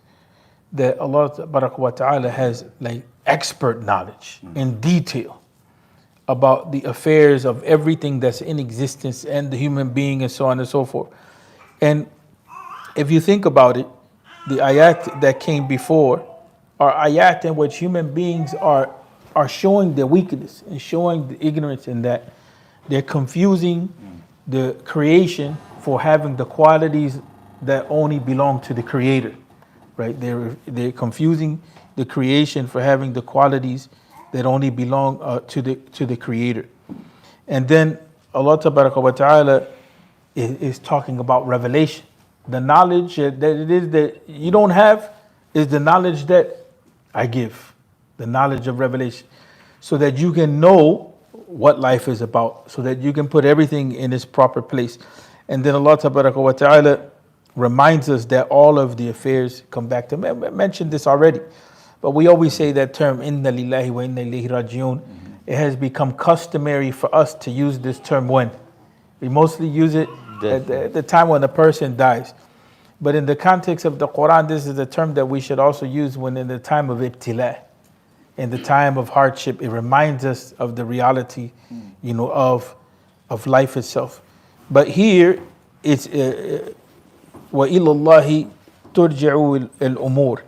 that Allah wa ta'ala has like expert knowledge in detail about the affairs of everything that's in existence and the human being and so on and so forth. And if you think about it, the ayat that came before are ayat in which human beings are showing their weakness and showing the ignorance, in that they're confusing the creation for having the qualities that only belong to the Creator, right? They're confusing the creation for having the qualities that only belong to the Creator. And then Allah Tabaraka wa Ta'ala is talking about revelation. The knowledge that it is that you don't have is the knowledge that I give. the knowledge of revelation, so that you can know what life is about, so that you can put everything in its proper place. And then Allah wa ta'ala reminds us that all of the affairs come back to him. I mentioned this already, but we always say that term, inna lillahi wa inna ilayhi raji'un. It has become customary for us to use this term when? We mostly use it at the time when a person dies. But in the context of the Quran, this is a term that we should also use when in the time of ibtila, in the time of hardship. It reminds us of the reality, of life itself. But here, it's وَإِلَى اللَّهِ تُرْجِعُ الْأُمُورِ,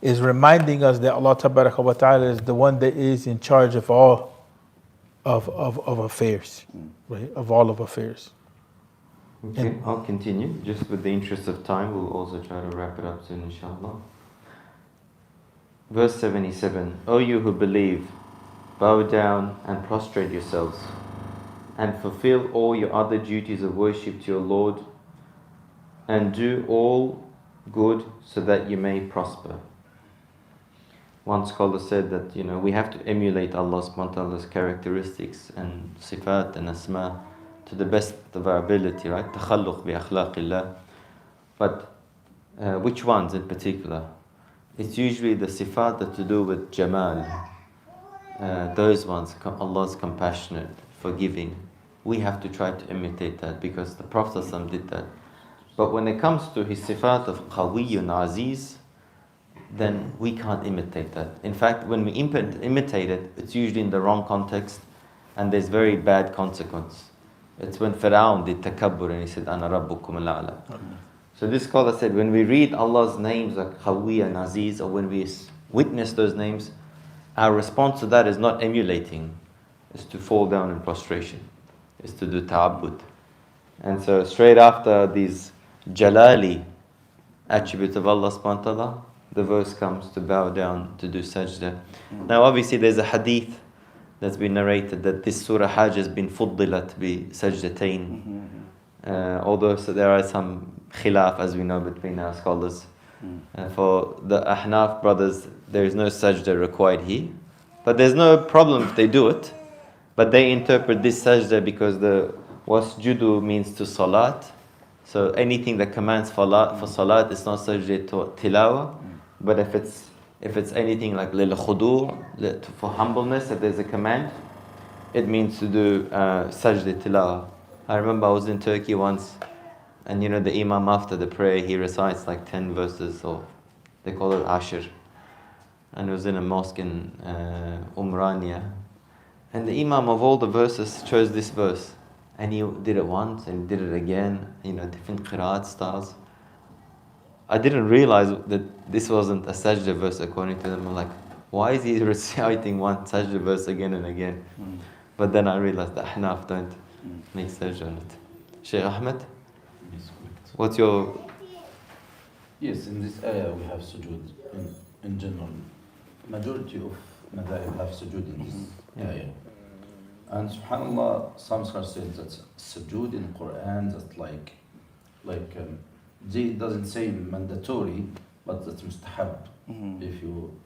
is reminding us that Allah Tabaraka wa Ta'ala is the one that is in charge of all of affairs, right? Of all of affairs. Okay, I'll continue. Just with the interest of time, we'll also try to wrap it up soon, inshallah. Verse 77, O you who believe, bow down and prostrate yourselves, and fulfill all your other duties of worship to your Lord, and do all good so that you may prosper. One scholar said that, we have to emulate Allah subhanahu wa ta'ala's characteristics and sifat and asma to the best of our ability, right? Takhalluq bi akhlaqillah. But which ones in particular? It's usually the sifat that to do with jamal. Those ones, Allah's compassionate, forgiving. We have to try to imitate that because the Prophet ﷺ did that. But when it comes to his sifat of qawiyyun aziz, then we can't imitate that. In fact, when we imitate it, it's usually in the wrong context and there's very bad consequence. It's when Pharaoh did takabbur and he said, Ana rabbukum al-a'la. So this scholar said, when we read Allah's names like Qawi and Aziz, or when we witness those names, our response to that is not emulating, is to fall down in prostration, is to do ta'abbud. And so straight after these jalali attributes of Allah subhanahu wa ta'ala, the verse comes to bow down, to do sajda. Now obviously there's a hadith that's been narrated that this Surah Hajj has been fuddilat bi sajdatain. Although there are some khilaf, as we know, between our scholars. For the Ahnaf brothers, there is no sajda required here. But there's no problem if they do it. But they interpret this sajda because the wasjudu means to salat. So anything that commands for salat is not sajda to tilawa. But if it's anything like lil khudu', for humbleness, if there's a command, it means to do sajda tilawa. I remember I was in Turkey once, and the imam after the prayer, he recites like 10 verses, or they call it ashir. And it was in a mosque in Umrania. And the imam of all the verses chose this verse. And he did it once, and he did it again, different qiraat styles. I didn't realize that this wasn't a sajda verse according to them. I'm like, why is he reciting one sajda verse again and again? But then I realized that Ahnaf don't make sajda on it. Shaykh Ahmed? Yes, correct. What's your... Yes, in this ayah we have sujood in general. Majority of madhahib have sujood in this ayah. And subhanAllah, some scholars say that sujood in Quran, that it doesn't say mandatory, but that's mustahab. If you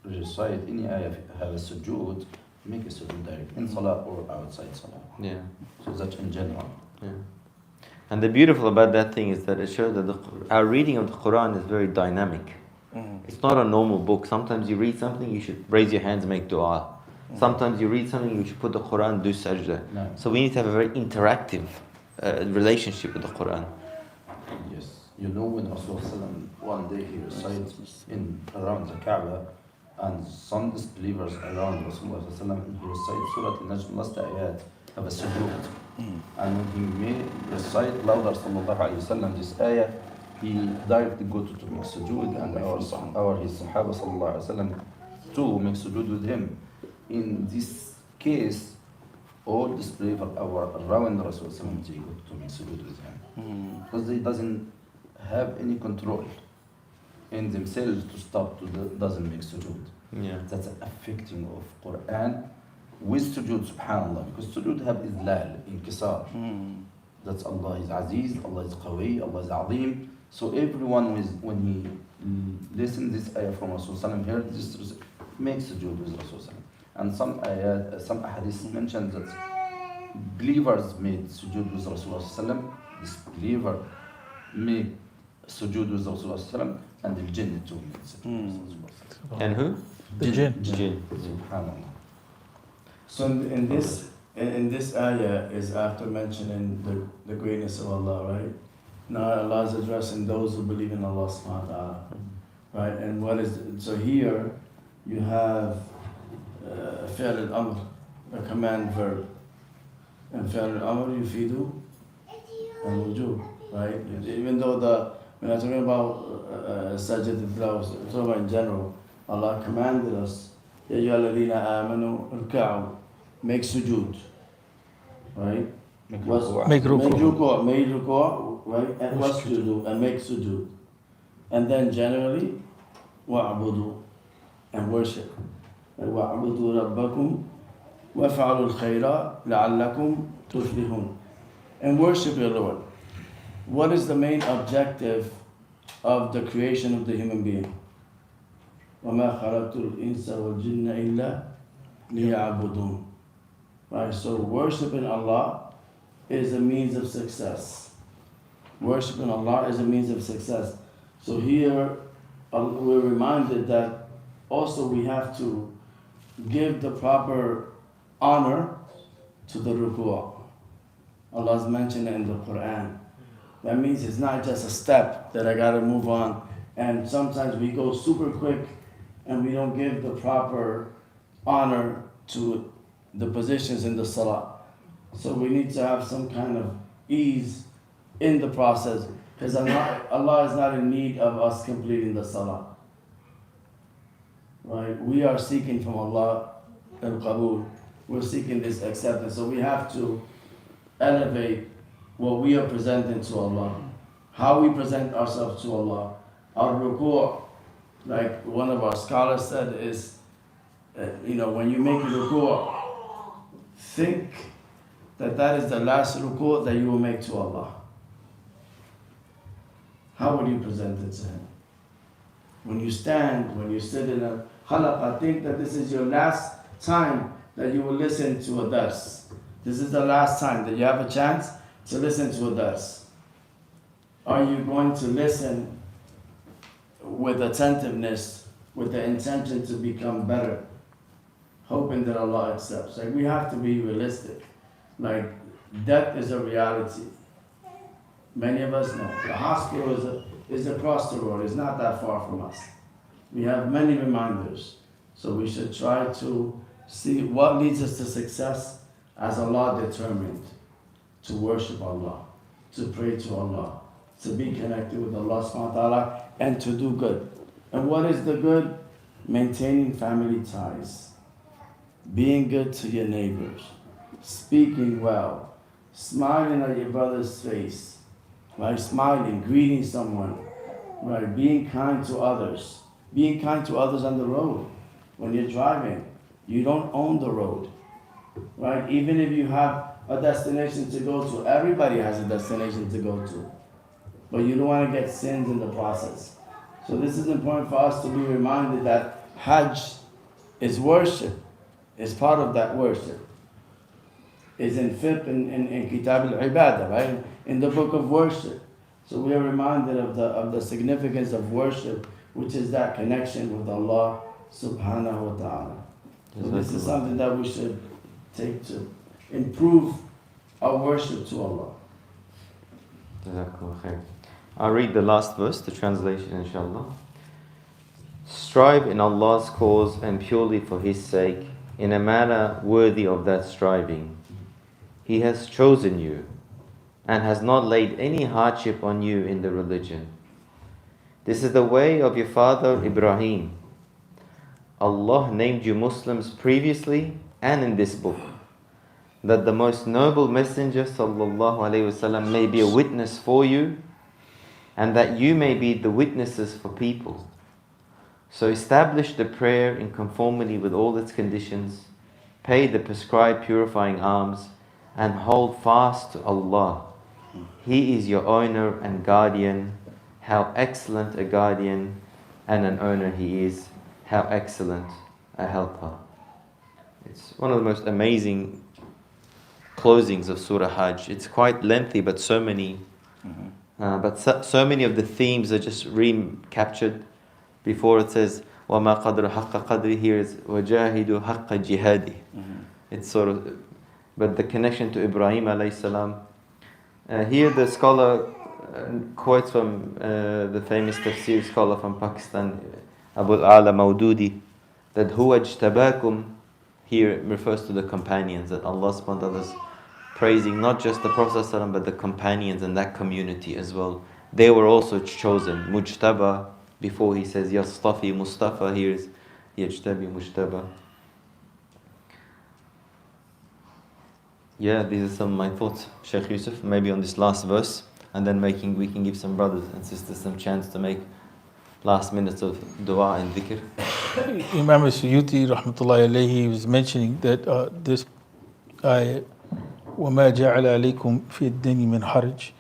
recite any ayah have a sujood, make a sujood direct in salah or outside salah. Yeah. So that's in general. Yeah. And the beautiful about that thing is that it shows that our reading of the Quran is very dynamic. It's not a normal book. Sometimes you read something, you should raise your hands, make dua. Sometimes you read something, you should put the Quran, do sajda. No. So we need to have a very interactive relationship with the Quran. Yes. When Rasulullah one day he recites around the Kaaba, and some disbelievers around Rasulullah he recites Surah al-Najm, last ayat have a sujood. And when he recite louder sallallahu alayhi wasallam this ayah, he directly go to make sujood, and his Sahaba sallallahu alayhi wasallam too make sujood with him. In this case, all disbelievers around Rasulullah they go to make sujood with him. Because they doesn't have any control in themselves to stop doesn't make sujood. Yeah. That's an affecting of Quran with sujood, subhanallah, because sujood have idlal, inkisar. That's Allah is Aziz, Allah is Qawi, Allah is Azim. So everyone when he listens this ayah from Rasulullah, heard this make sujood with Rasul. And some ahadith mentioned that believers made sujood with Rasulullah. Disbeliever made sujood with Rasulullah, and the jinn too made sujood with Rasulullah. And who? The jinn. Jinn. Subhanallah. So in this ayah is after mentioning the greatness of Allah, right? Now Allah is addressing those who believe in Allah subhanahu wa ta'ala, right? And what is, so here you have fi'l al-amr, a command verb. And fi'l al-amr yufidu al-wujub, right? Even though we're not talking about sajid al-tilawa, we're talking about in general, Allah commanded us, Ya ayyuha alladhina amanu irka'u, make sujood, right? Make ruku', right? And wasjudu, and make sujood. And then generally, wa'budu, and worship. Wa'budu rabbakum, waf'alu al-khayra, la'allakum tuflihun. And worship your Lord. What is the main objective of the creation of the human being? وَمَا خَلَقْتُ الْإِنسَ وَالْجِنَّ إِلَّا لِيَعْبُدُونَ. Right, so worshiping Allah is a means of success. Worshiping Allah is a means of success. So here we're reminded that also we have to give the proper honor to the ruku'. Allah's mentioned it in the Quran. That means it's not just a step that I gotta move on. And sometimes we go super quick and we don't give the proper honor to the positions in the salah. So we need to have some kind of ease in the process, because Allah is not in need of us completing the salah. Right? We are seeking from Allah al-qabul. We're seeking this acceptance. So we have to elevate what we are presenting to Allah, how we present ourselves to Allah. Our ruku', like one of our scholars said, is, when you make a ruku', think that is the last ruku' that you will make to Allah. How would you present it to Him? When you stand, when you sit in a halaqah, think that this is your last time that you will listen to a dars. This is the last time that you have a chance to listen to a dars. Are you going to listen with attentiveness, with the intention to become better, hoping that Allah accepts? Like, we have to be realistic. Like, death is a reality. Many of us know. The hospital is across the road. It's not that far from us. We have many reminders. So we should try to see what leads us to success as Allah determined. To worship Allah, to pray to Allah, to be connected with Allah subhanahu wa ta'ala, and to do good. And what is the good? Maintaining family ties, being good to your neighbors, speaking well, smiling at your brother's face, right? Smiling, greeting someone, right? Being kind to others. Being kind to others on the road. When you're driving, you don't own the road, right? Even if you have a destination to go to, everybody has a destination to go to. But you don't want to get sins in the process. So this is important for us to be reminded that Hajj is worship. It's part of that worship. It's in fiqh, in Kitab al-Ibadah, right? In the book of worship. So we are reminded of the significance of worship, which is that connection with Allah subhanahu wa ta'ala. So this is something that we should take to improve our worship to Allah. Jazakallah khair. I'll read the last verse, the translation inshallah. Strive in Allah's cause and purely for His sake, in a manner worthy of that striving. He has chosen you and has not laid any hardship on you in the religion. This is the way of your father Ibrahim. Allah named you Muslims previously and in this book, that the most noble messenger sallallahu alaihi wasallam may be a witness for you, and that you may be the witnesses for people. So establish the prayer in conformity with all its conditions, pay the prescribed purifying alms, and hold fast to Allah. He is your owner and guardian. How excellent a guardian and an owner He is. How excellent a helper. It's one of the most amazing closings of Surah Hajj. It's quite lengthy, but so many of the themes are just recaptured. Before it says وَمَا قَدْرُ حَقَّ قَدْرِ, here is وَجَاهِدُ حَقَّ جِهَادِ. It's sort of, but the connection to Ibrahim alayhi salam. Here the scholar quotes from the famous tafsir scholar from Pakistan, Abu al-Ala Maududi, that huwa ijtabakum here refers to the companions, that Allah subhanahu wa ta'ala is praising not just the Prophet ﷺ, but the companions and that community as well. They were also chosen. Mujtaba, before he says Yastafi Mustafa, here is Yajtabi Mujtaba. Yeah, these are some of my thoughts, Sheikh Yusuf, maybe on this last verse, and then we can give some brothers and sisters some chance to make last minutes of dua and dhikr. Imam Suyuti rahmatullahi alayhi was mentioning that this ayat وَمَا جَعَلَ عَلَيْكُمْ فِي الدِّينِ مِنْ حَرْجٍ,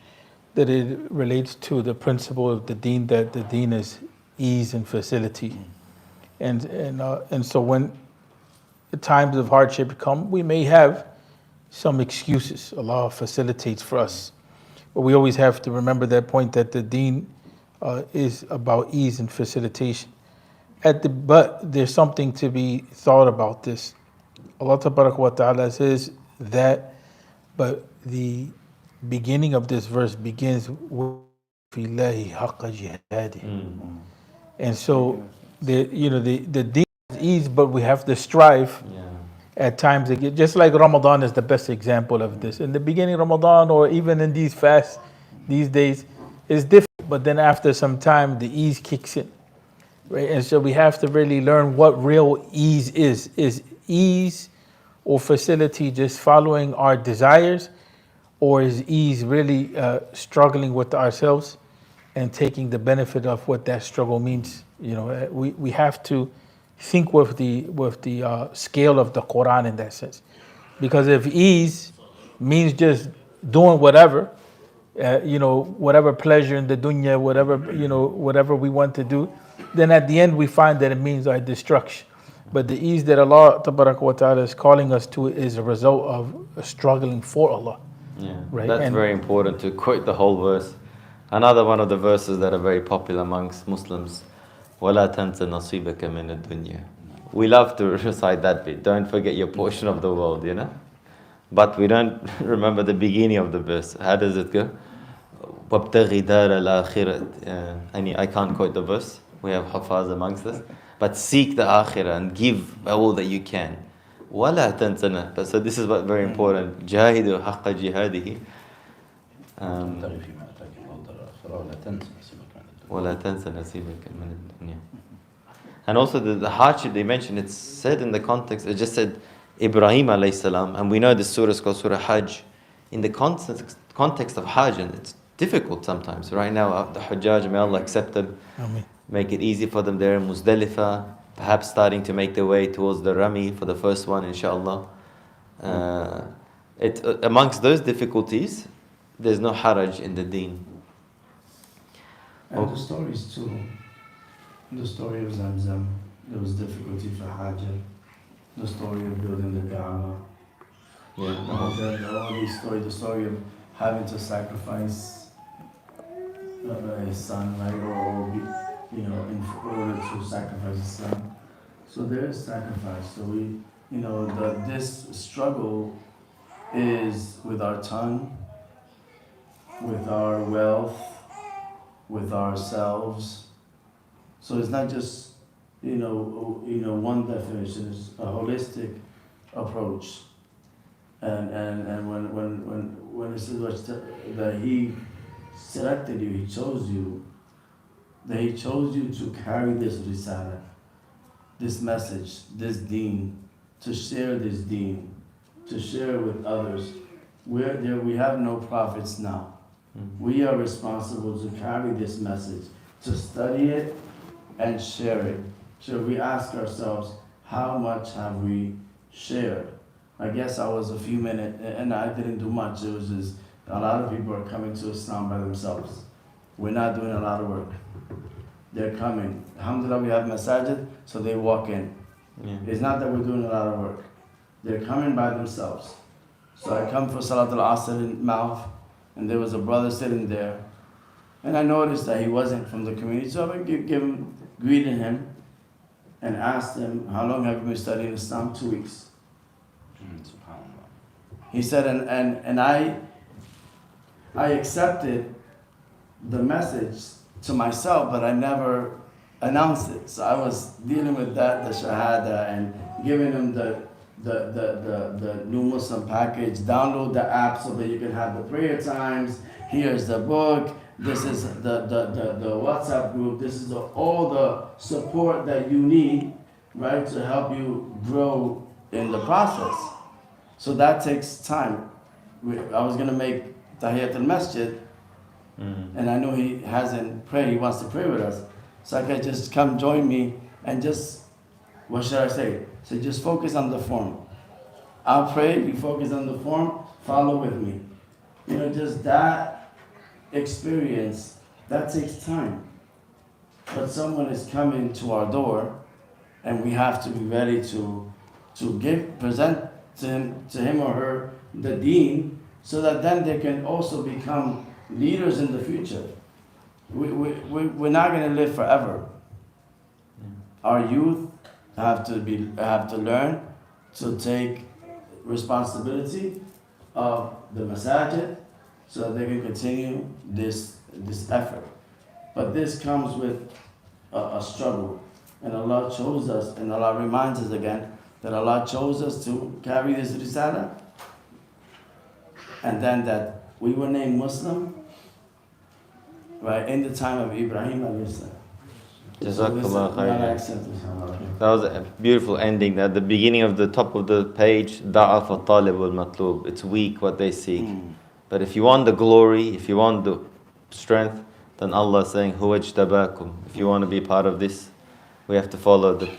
that it relates to the principle of the deen, that the deen is ease and facility. And so when the times of hardship come, we may have some excuses. Allah facilitates for us. But we always have to remember that point, that the deen is about ease and facilitation. But there's something to be thought about this. Allah Ta'ala says that, but the beginning of this verse begins with فِيلَّهِ حَقَّ جِهَادِ. And so the deen is ease, but we have to strive. At times, just like Ramadan is the best example of this. In the beginning of Ramadan, or even in these fasts these days, it's different. But then after some time, the ease kicks in, right? And so we have to really learn what real ease is. Is ease or facility just following our desires, or is ease really struggling with ourselves and taking the benefit of what that struggle means? You know, we have to think with the scale of the Quran in that sense, because if ease means just doing whatever, whatever pleasure in the dunya, whatever we want to do, then at the end we find that it means our destruction. But the ease that Allah Ta'ala is calling us to is a result of struggling for Allah. Yeah, right? That's very important to quote the whole verse. Another one of the verses that are very popular amongst Muslims, وَلَا تَنْسَ نَصِيبَكَ مِنَ الدُّنْيَا. We love to recite that bit. Don't forget your portion of the world, But we don't remember the beginning of the verse. How does it go? وَابْتَغِ دَارَ الْآخِرَةِ. I can't quote the verse. We have hafaz amongst us. But seek the akhirah and give all that you can. وَلَا تَنْسَنَا. So this is what very important. جَاهِدُ حَقَّ جِهَادِهِ. وَلَا تَنْسَ نَصِيبَكَ مِنَ الدُّنْيَا. And also the hardship they mentioned, it's said in the context, it just said Ibrahim alayhi salam, and we know this surah is called Surah Hajj. In the context of Hajj, and it's difficult sometimes. Right now, the Hujjaj, may Allah accept them, make it easy for them there in Muzdalifah, perhaps starting to make their way towards the Rami for the first one, inshallah. Amongst those difficulties, there's no haraj in the deen. And the stories too. The story of Zamzam, there was difficulty for Hajj. The story of building the Kaaba. All these stories, the story of having to sacrifice his son, right? Or in order to sacrifice his son. So there is sacrifice. So this struggle is with our tongue, with our wealth, with ourselves. So it's not just one definition. It's a holistic approach. And when it says that He selected you, He chose you, that He chose you to carry this risala, this message, this deen, to share this deen, to share with others. We have no prophets now. We are responsible to carry this message, to study it and share it. So we ask ourselves, how much have we shared? I guess I was a few minutes, and I didn't do much. It was just, a lot of people are coming to Islam by themselves. We're not doing a lot of work. They're coming. Alhamdulillah, we have masajid, so they walk in. Yeah. It's not that we're doing a lot of work. They're coming by themselves. So I come for Salat al-Asr in Mouth, and there was a brother sitting there, and I noticed that he wasn't from the community, so I greeted him, and asked him, how long have you been studying Islam? 2 weeks. SubhanAllah. He said, and I accepted the message to myself, but I never announced it. So I was dealing with that, the Shahada, and giving him the new Muslim package, download the app so that you can have the prayer times, here's the book, this is the WhatsApp group, this is all the support that you need, right, to help you grow in the process. So that takes time. I was going to make Tahiyat al-Masjid, and I know he hasn't prayed, he wants to pray with us. So I could just come join me and just, what should I say? So just focus on the form. I'll pray, you focus on the form, follow with me. You know, just that experience, that takes time. But someone is coming to our door, and we have to be ready to present to him or her the deen, so that then they can also become leaders in the future. We're not going to live forever. Our youth have to learn to take responsibility of the masajid, so they can continue this effort. But this comes with a struggle, and Allah chose us, and Allah reminds us again that Allah chose us to carry this risala, and then that we were named Muslim, right, in the time of Ibrahim alayhi salam. Jazakallah khair. That was a beautiful ending. At the beginning of the top of the page, Da'af al-Talib wal-Matlub. It's weak what they seek. But if you want the glory, if you want the strength, then Allah is saying, Huwa ijtabakum. If you want to be part of this, we have to follow the.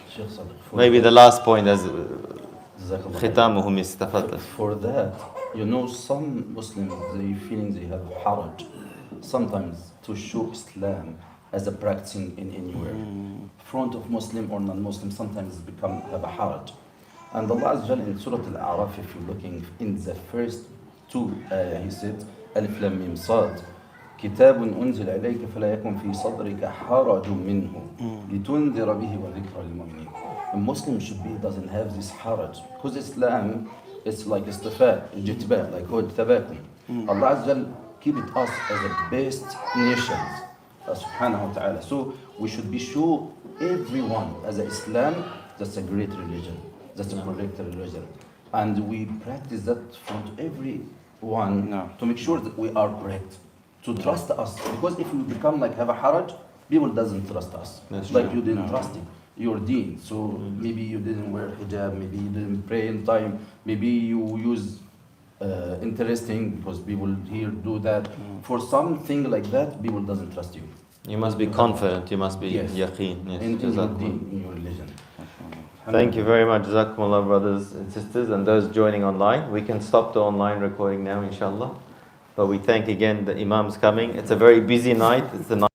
Maybe the last point as khitamuhum istafata. For that, you know, some Muslims, they feeling they have haraj sometimes to show Islam as a practicing in anywhere. Front of Muslim or non-Muslim sometimes have a haraj. And Allah Azza wa Jalla in Surah Al-A'raf, if you're looking in the first two, he said, Alif Lam Mim Sad, كتاب أنزل إليك فلا يكن في صدرك حرج منه لتنذر به وذكرى للمؤمنين. A Muslim should be, doesn't have this haraj, because Islam is like istifa, jitba, like tabakum. Allah Azza wa Jalla keep it us as the best nations, subhanahu wa ta'ala. So we should be sure everyone as a Islam, that's a great religion, that's a correct religion, and we practice that from everyone to make sure that we are correct, to trust us, because if we become like have a haraj, people doesn't trust us. That's like true. you didn't trust your deen, so maybe you didn't wear hijab, maybe you didn't pray in time, maybe you use interesting, because people here do that. For something like that, people doesn't trust you. You must be confident, you must be Yes. yaqeen. Yes. In your Jazakumullah. deen, in your religion. Thank you very much, Jazakumullah, brothers and sisters, and those joining online. We can stop the online recording now, inshallah. But we thank again the Imam's coming. It's a very busy night. It's the night.